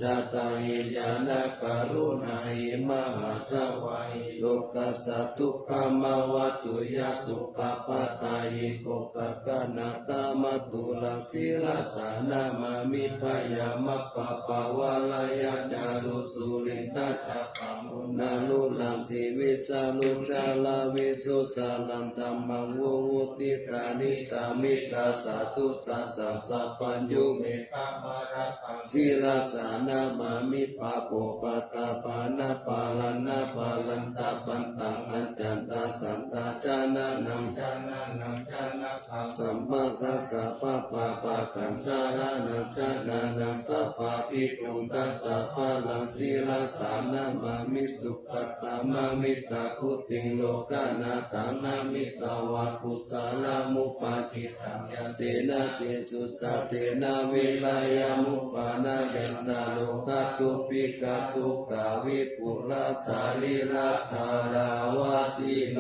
จาตาหิยานาการุณาหิมหาสวัยโลกัสสะทุกขมาวะตุยาสุขปะตายิโกกะกะนาตามะตุลังศีลสานามามิพยามะปะปะวะลายะจารุสุรินตัตถะมุนานุลังสีวิจารุจาลาวิสุสาลันตัมมังวุวุติตานิตามิตาสาธุสัสสะสัพพัญญูเมตตามารตังศีลสานามามิปะโปปะตาปานาปาลันนาปาลันตาปันตังอัญจันตาสันตาจานานังจานานังจานาคังสัมมาคัสสะปะปะปะคันจารานังจานานังสัพพะภิกขุตัสสะปะลังศีลสานามามิสุขตามามิตาพุติงโลกานาตานามิตาวะกุสาลามุปาทิตังยันเตนะเตสุสัตเตนะเวลายามุปานายันตาโลกาตุปิกาตุกาวิปุลาสาลิลาธาราวาสิโน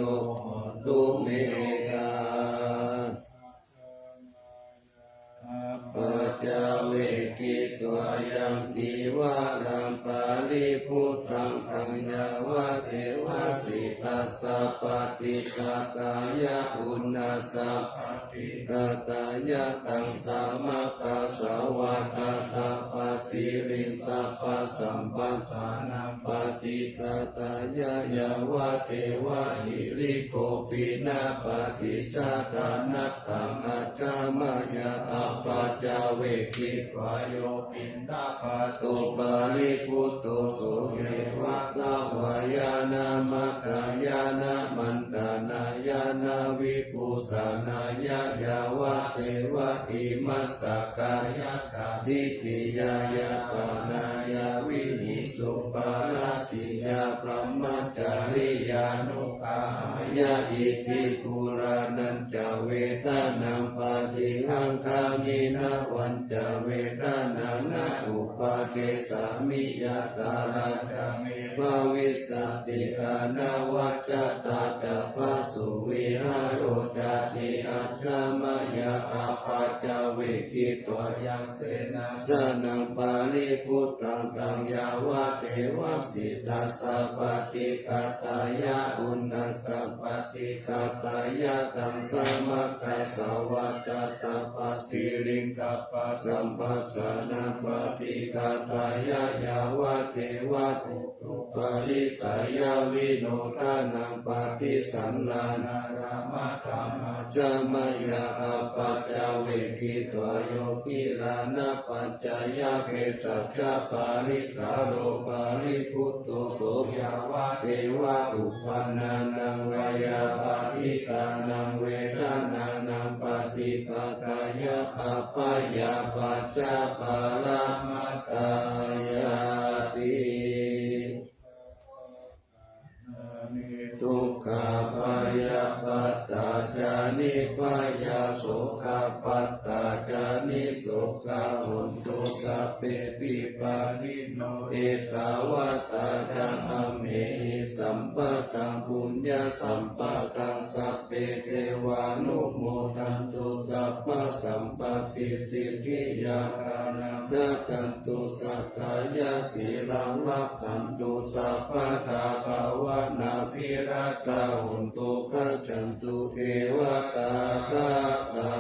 ตุเมกาปัจจเวกิตวายังกีวารังปาลิพุทธังตังยาวะเทวะสิตัสสะปฏิกาตายะอุณนาสัพพิกาตายะตังสามะกาสวะตาตาปัสสิลิงสัพพะสัมปัฏฐานังปฏิกาตายะยาวะเทวะหิริโกปินาปฏิจจตานัตตังอาจามายะอัปปัจจเวกิวายโยปินดาปะโตปาลิพุตโตโสเยวะกาวายานามะกายานามันตานายานาวิปุสานายะยาวะเทวะอิมัสสกายะสัทธิติยายะปานายาวิหิสุปาราติยาพรหมจาริยานุภายะอิติปุรานันจเวทานังปาติหังคามินาวันจเวทานังนาอุปาเกสามิยาตาลังภาวิสัตติกานาวัจจตาจัปปะสุวิหารโรจติอัจฉามยาอาปัจจเวกิตวยังเสนาสนังปาลิพุทธังตังยาวะเทวสิตัสสะปฏิกาตายะอุณนัสสะปฏิกาตายะตังสัมมากัสสวัตตาปัสสิลิงสัพพะสัมปัสสะนาปฏิกาตายะยาวะเทวะปุตุปาริสายาวิโนทานังปฏิสันลานารามะธรรมจามายาอาปัจจเวกิตวโยกิลานะปัจจายาเภสัชฌะปาริกาโรปาริพุตโตโสยาวะเทวะอุปันนานังวายาปาติกานังเวทนานังปฏิกาตายะอาปายาปัจจปารามัตตายาติทุกขปายาปัตตาจานิปายาโสขปัตตาจานิโสขหุนตุสัพเพปิปานิโนเอตาวะตาจังอเมหิสัมปะตังปุญญาสัมปะตังสัพเพเทวานุโมทันตุสัพพะสัมปติสิทธิยาตานังนาคันตุสัตตายาสีลังละคันตุสัพพะทาภาวนาภิรัตาหุนตุขัสสันตุเทวตาตาตา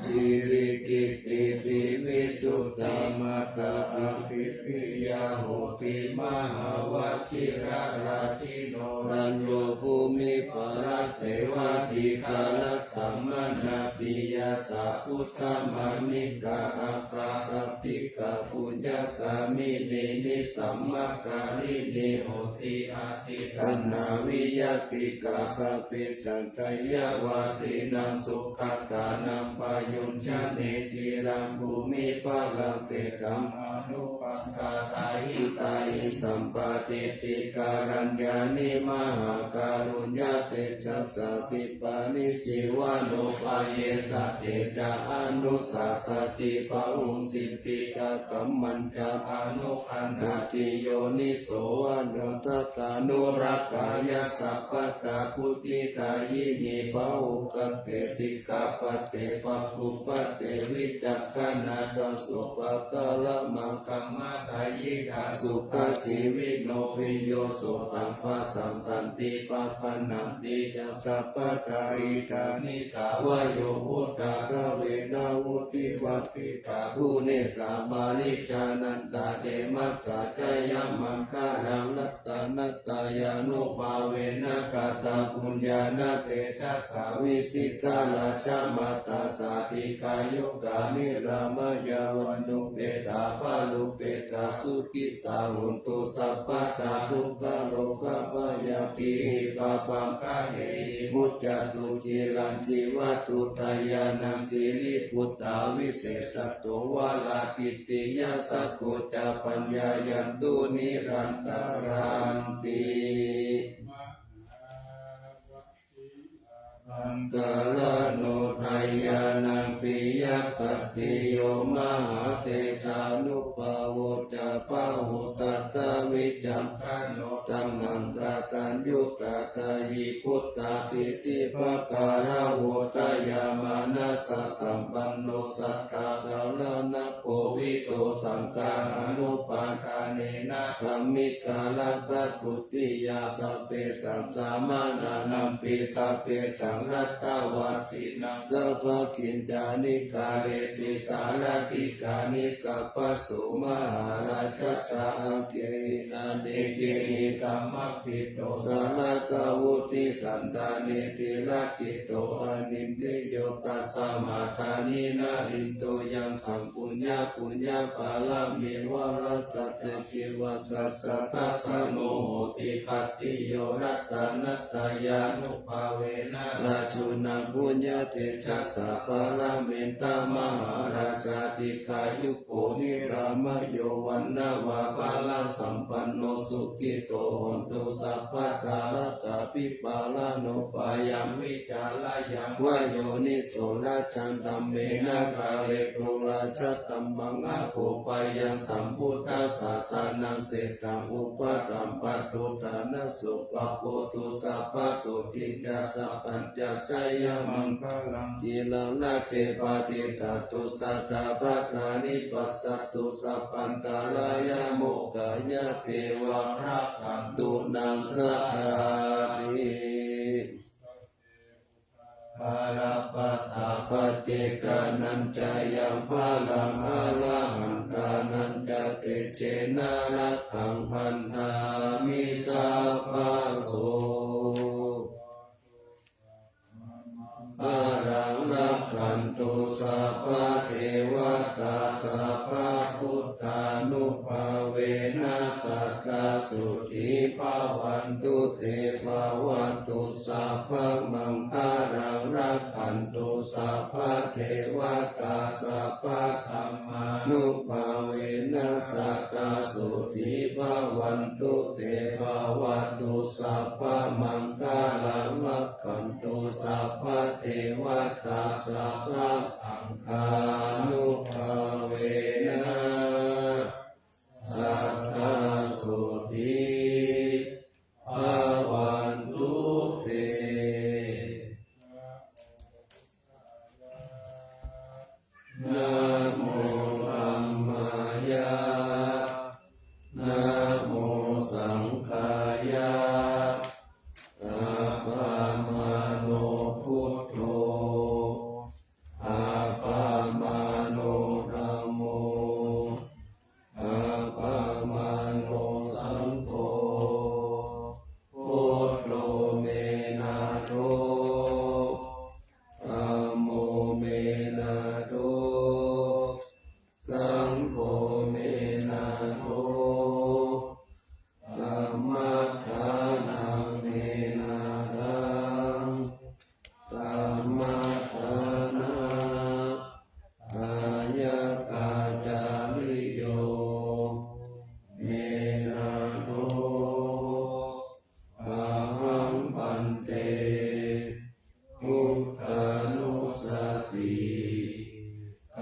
จิริ กิติติวิสุทธามาตาปิปิปิยาโหปิมหาวชิระราชิโนนันโยภูมิภรเสวะทิกาลตัมมนาปิยาสาพุทธมานิกาอัปราสติกาปุญญากามินินิสัมมาการินิโหติอาติสันนาวิยติกาสัพพิสันตยวาสีนังสุขตานังปายุญชาเนติรังภูมิภาลังเสตัมอนุปัฏฐาตาหิตาหิสัมปติติการัญญานิมหาการุญญาเตจัสสะสิปานิสิวานุปาเยสัตเตจาอนุสัสสติปะหุสิปิกะกัมมันจาอนุขันติโยนิโสอนุทัตตานุรักขายสัพพตาพุทธิตายินิปะหุกเตสิกขาปเตปัปปุปเตวิจักขณาตสุปะกะละมังคัมมะตายิกาสุขสีวิโนปิโยสุปังปัสสัมสันติปะปนันติจัสสะปะทาริกานิสาวโยพุทธะกเวนาวุติวัติกาภูเนสาบาลิจานันตาเดมัสสะจยมังคารังนัตตานัตตายานุภาเวนะกาตาปุญญาณเตจัสสะวิสิตาราชมาตาสาธิกายุกานิรามายาวันนุเปตาปาลุเปตาสุกิตาหุนตุสัพพตาทุกขโลกปายาติปะปังคาเหมุจจตุจิรัญจิวัตุตายานังสิริพุทธาวิเศษโตวาลากิติยาสักโกจาปัญญายันตุนิรันตารันติกาลโนทายานังปิยคติโยมหาเตชานุภาโวจะปะหุตัตตวิจัมขันโนตัมหังกาตัญยุตตายิพุตตาติติภะการะโวตายามานัสสะสัมปันโนสัตตะกาลนะโควิโตสังฆานุปาทาเนนะธัมมิกาลกัตถุติยาสัพเพสังสามานานัมปิสัพเพสังรัตตวาสินังสัพพคินจานิกาเลติสารติกานิสัพพสุมหาราชสาเกอาเนเกหิสัมมัคคิโตสารตาวุติสันตานิติรักิโตอนิมติโยตัสสะมาทานินารินโตยังสัมปุญญาปุญญาภาลามิวะรัสสะเตกิวัสสะสัทธะสโนโหติคัตติโยรัตตานัตตายานุภาเวนะราชุนาปุญญาเตชัสสะภาลาเมตตามหาราชาติกายุโกนิรามโยวันนาวาภาลาสัมปันโนสุขิโตโหนตุสัพพะกาลตาปิปาลาโนปายังวิจาลายังวโยนิโสราชันตัมเมนะกาเลตุราชตัมมังอาโคปายังสัมพุทธัสสะสานังเสตังอุปตัมปัตตุตานะสุปะโพตุสัพพะโสติจัสสะปัญจกายมังคลังกิลังนาเจปาติตาตุสัตตะปะทานิปัสสตุสัพพันตาลายโมกายเทวะรักขันตุนังสัทธาติภาลปะตาปเจกานันจายังภาลังอาลาหันตานันจเตเจนะรักขังพันธามิสัพพโสปะรังรักขันตุสัพพะเทวตาสัพพะพุทธานุภาเวนัสสัตตสุติภาวันตุเตภาวันตุสัพพะมังคารังรักขันตุสัพพะเทวตาสัพพะธัมมานุภาเวนัสสัตตสุติภาวันตุเตภาวันตุสัพพะมังคารังรักขันตุสัพพะเทวตาสัพพะสังฆานุภาเวนะสัตตสุติภาวันตุเตนะโมธัมมายะนะโมสังฆายะอะปะมาโนพุทโธอะปะมา สังโฆเมนะโทธัมมัฏฐานังเมนะรังธัมมัฏฐานะกายกาจาริโยเมนะโทอะหังปันเตมุตตานุสติภ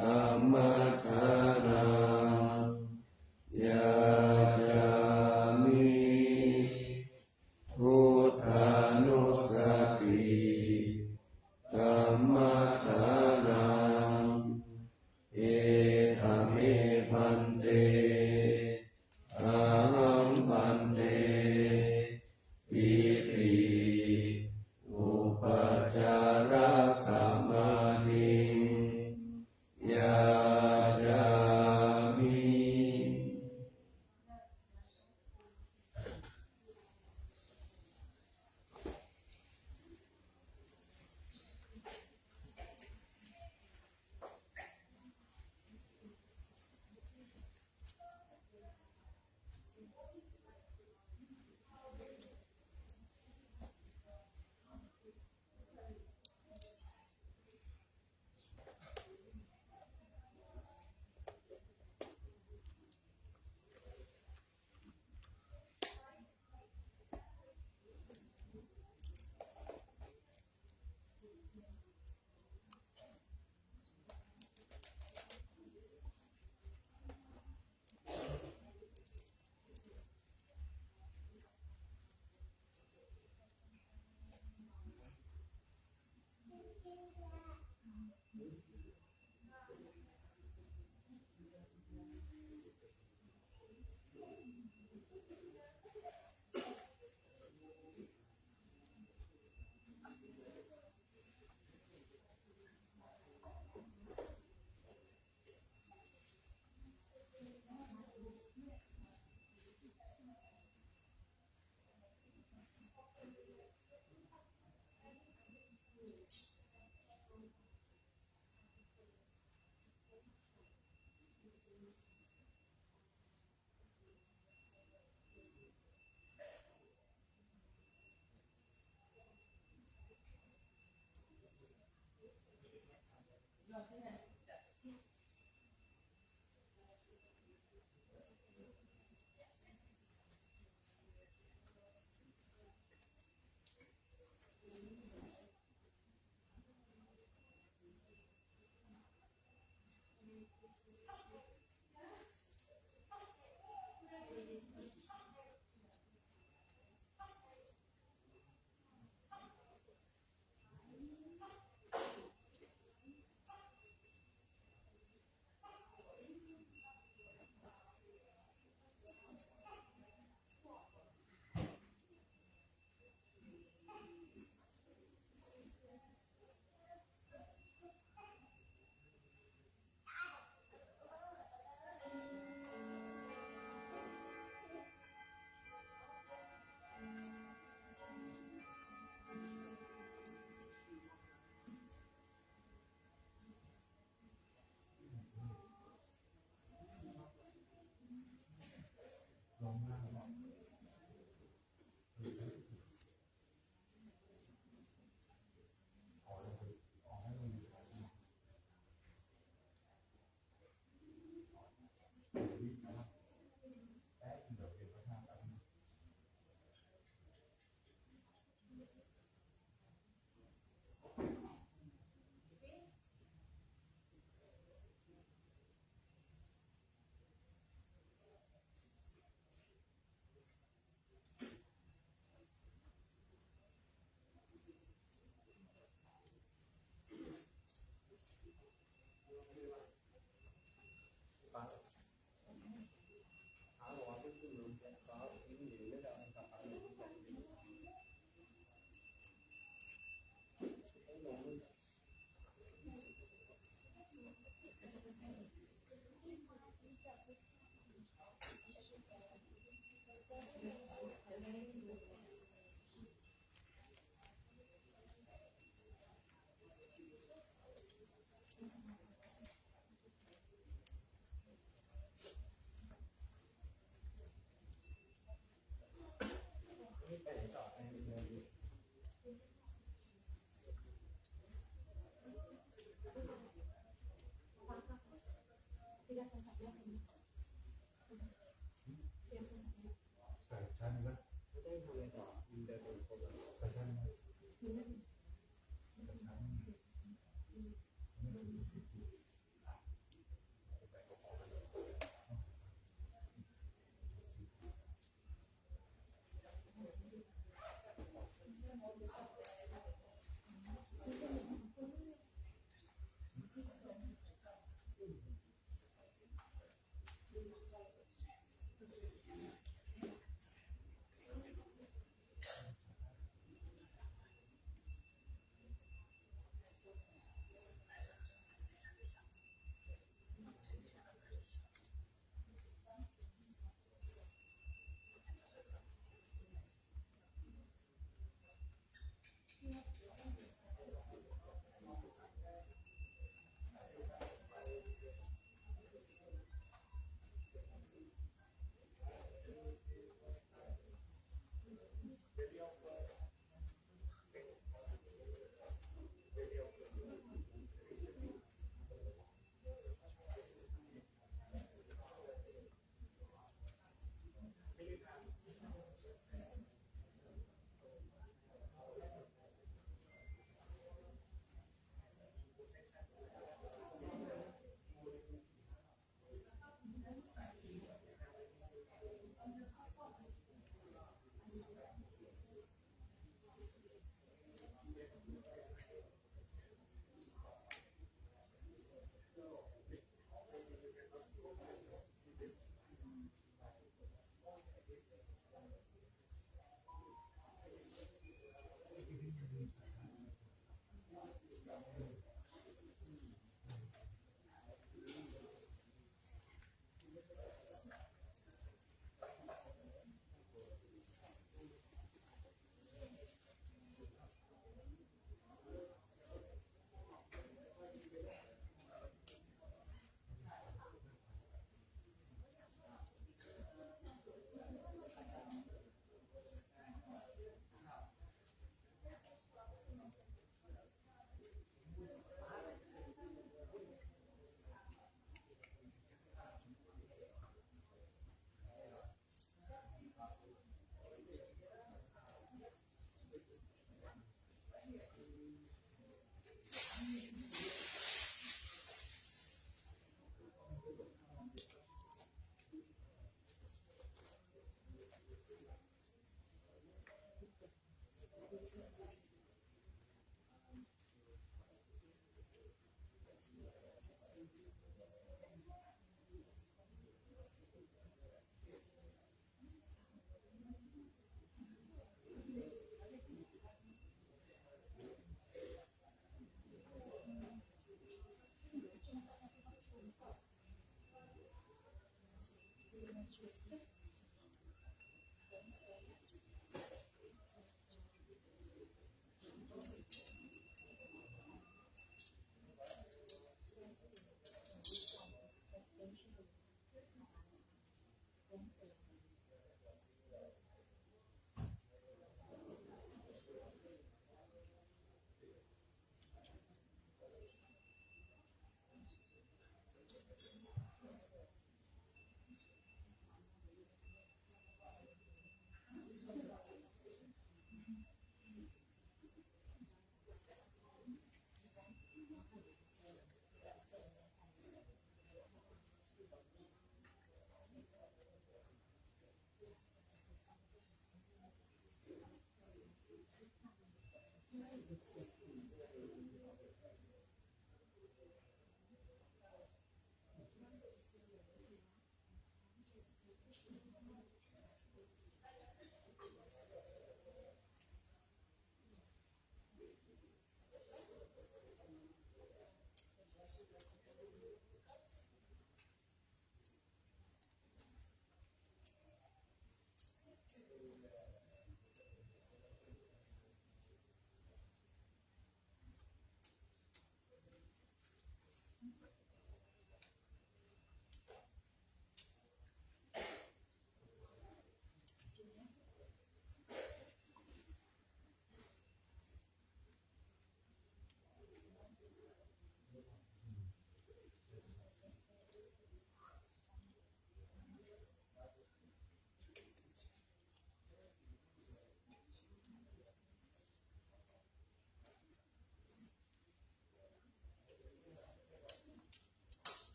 เ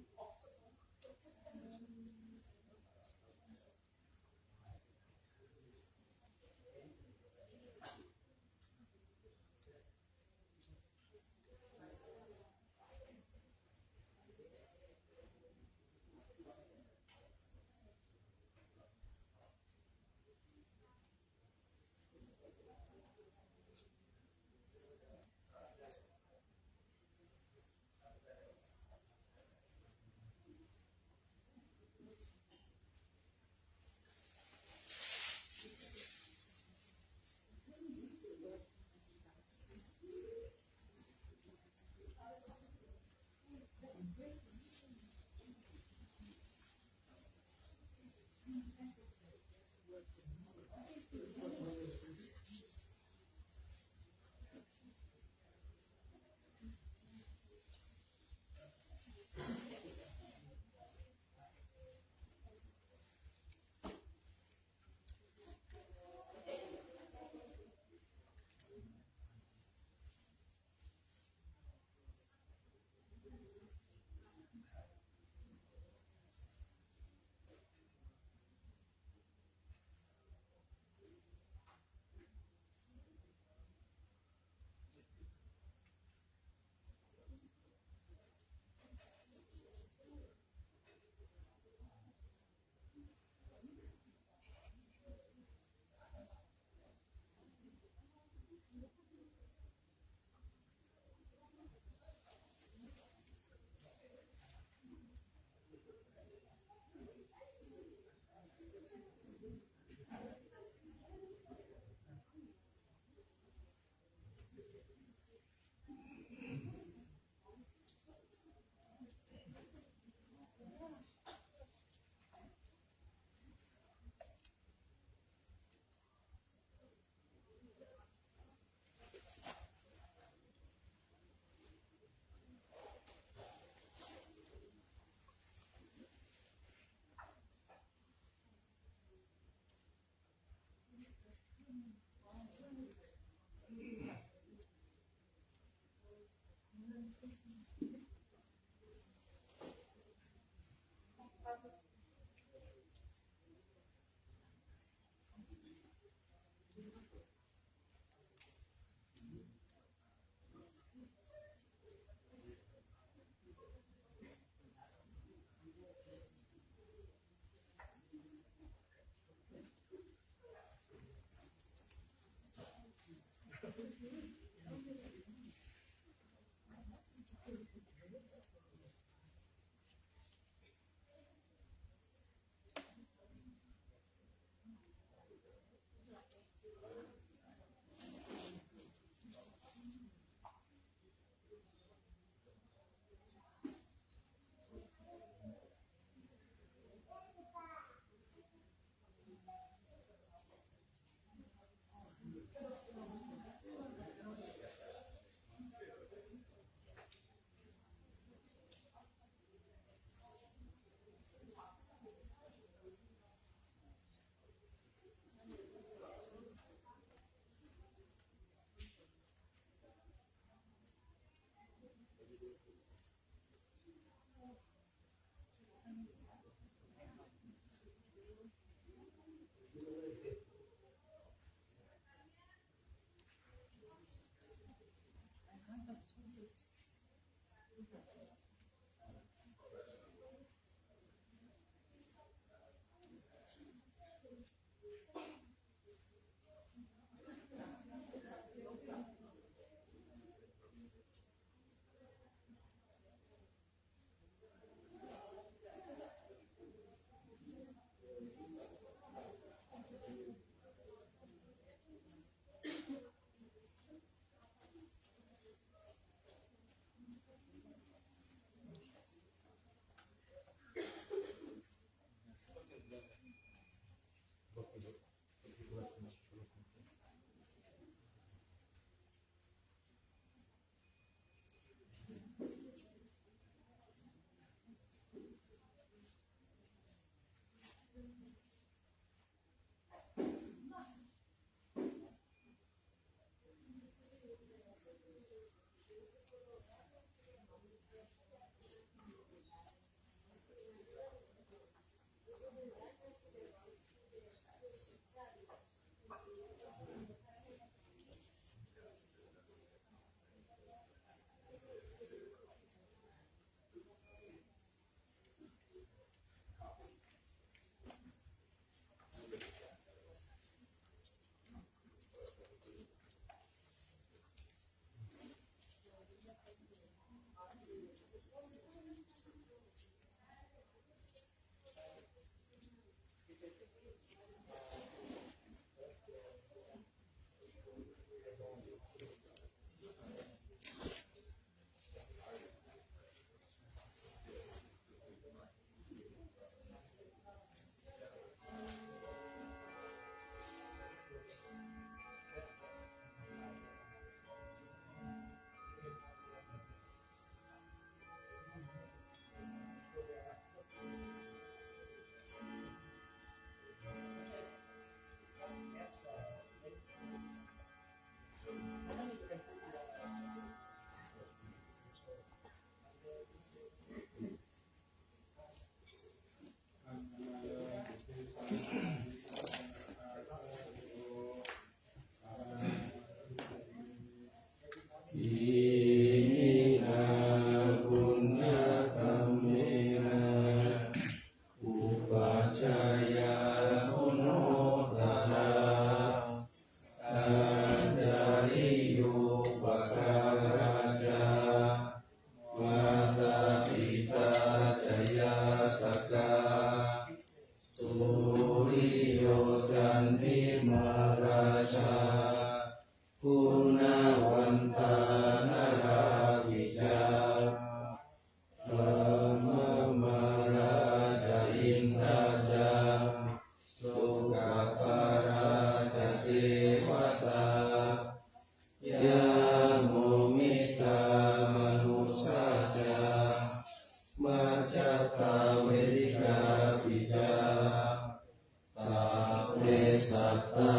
สัตตา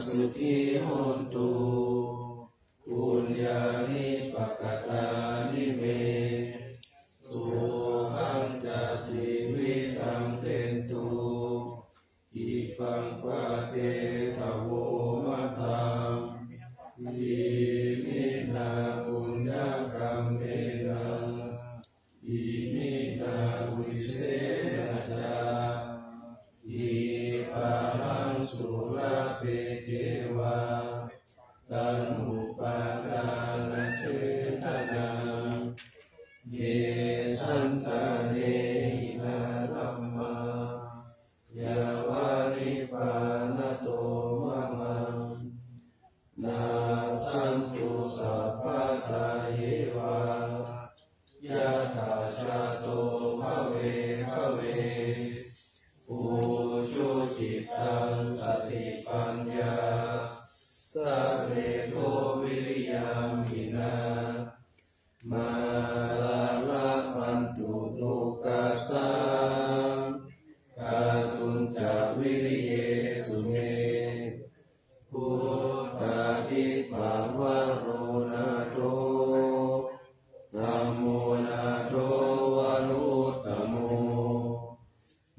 สุขีโหนตุปุญญานิปักขตานิเมสุขังจติวิธังเตนตุอิปังปะเตทะโวมัตตังอิมินาปุญญกรรมเมนะอิมินาอุทิเสนะจาอิปะหังสุราเปเกวะตันอุปาทานเจตนาเยสันตาเนหินาธัมมายาวาริปานโตมะมังนาสันตุสัพพะทาเยวายะถาจาโตภเวภเวอุชุจิตังสติปัญญาสัพเพโทวิริยามินามาลาลาปันตุโลกัสสะกาตุนจาวิริเยสุเมพุทธาทิภาวะโรนาโตธัมโมนาโตวะนุตตโม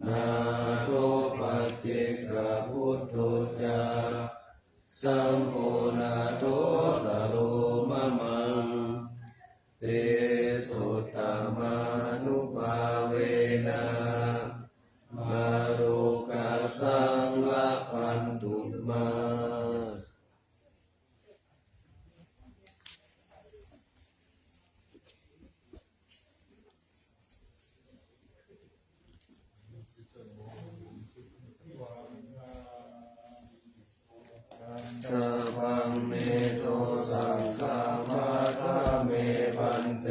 นาโตปัจเจกพุทโธจาสัมโฆนาโตตโรมะมังเตสุตตมานุภาเวนะมาโรกัสสังละพันตุมาสัพพังเมโตสังฆามาทาเมพันเต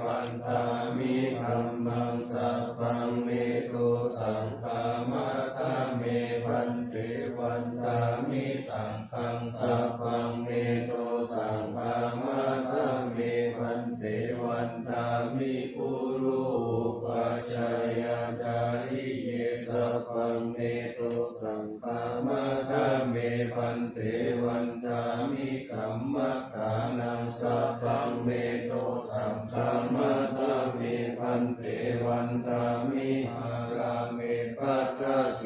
วันตามิธัมมังสัพพังเมโตสังฆามาทาเมพันเตวันตามิสังฆังสัพพังเมโตสังฆามาทาเมพันเตวันตามิปุรุปัจจายาจาริเยสัพพังเมโตสังฆามาทาเมพันเตวันตามิกัมมะกานังสัพพังเมโตสังฆามาทาเมพันเตวันตามิอาราเมปัตตส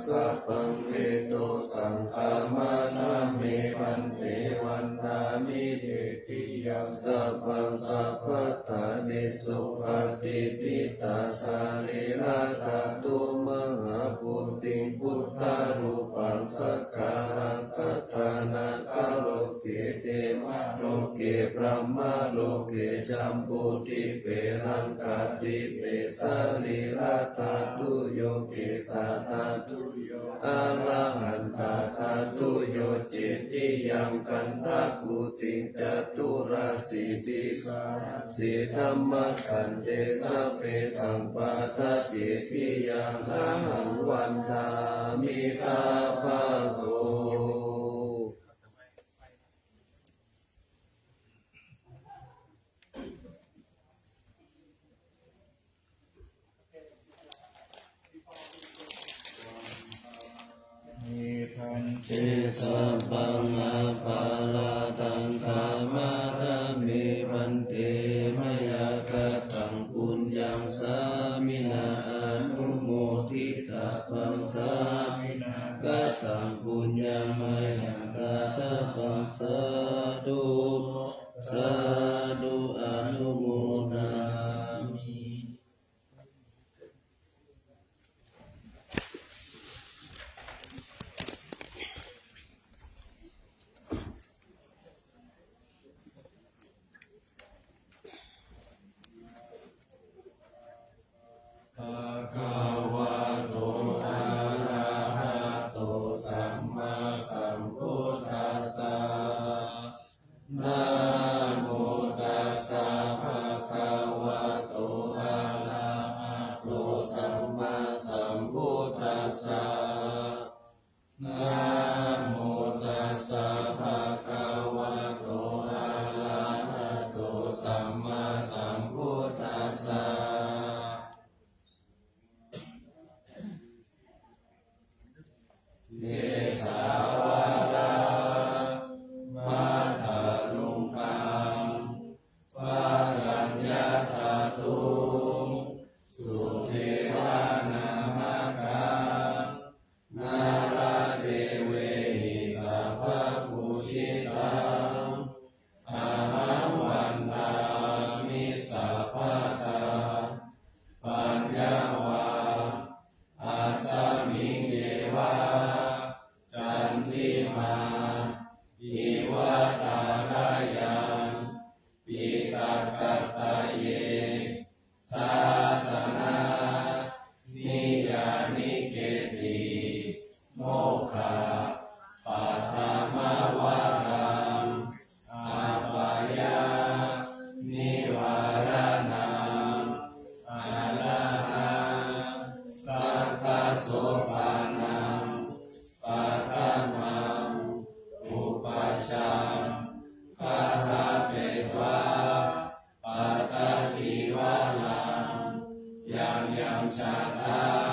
สะปังเอโตสังฆามานาเมวันเตวันตามิเดติยังสัพพังสัพพตานิสุปฏิปิตาสาลิลาตตุมหาปุตติพุทธารูปังสักการังสัทธานาคาโลเกเตมะโลเกพระมะโลเกจัมปุติเปรังกาติเปสาลิลาตตุโยเกสัตตุโยอะระหันตถาตุโยจิตติยังกันตะกุติจตุราสีติสาสีธรรมขันเตสะเปสัมปะทะเจติยังอะหังวันทามิสัพพะโสเจสัพพังอาภาลาตังธรรมะธรรมิวันเตมยากตังปุญญังสามินาอนุโมทิตาปังสามินากตังปุญญังมยังกตปังสาธุสาธุอนุโมทามิ ภะคะวะโตอะระหะโตสัมมาสัมพุทธัสสะนะโมตัสสะภะคะวะโตอะระหะโตสัมมาสัมพุทธัสสะนะโมตัสสะภะคะวะโตอะระหะโตสัมมาสัมพุทธัสสะเยสาวาลามัทธลุงคังวารัญญาตาตุงสุเทวานามะกังนาราเทเวหิสัพพปุชิตังอาหังวันตามิสัพพทาปัญญาวาอัสสมิงเยวาจันติมาอิวะตาลายังปิตักกัตตะเยสาสนานิยานิเกติโมฆะปัตตมวารังอาปายานิวารนังอาลาหังสัทธโสปานังปัตตมังอุปัชฌังคาหะเปตวาปัตตทิวาลังยังยังชาตา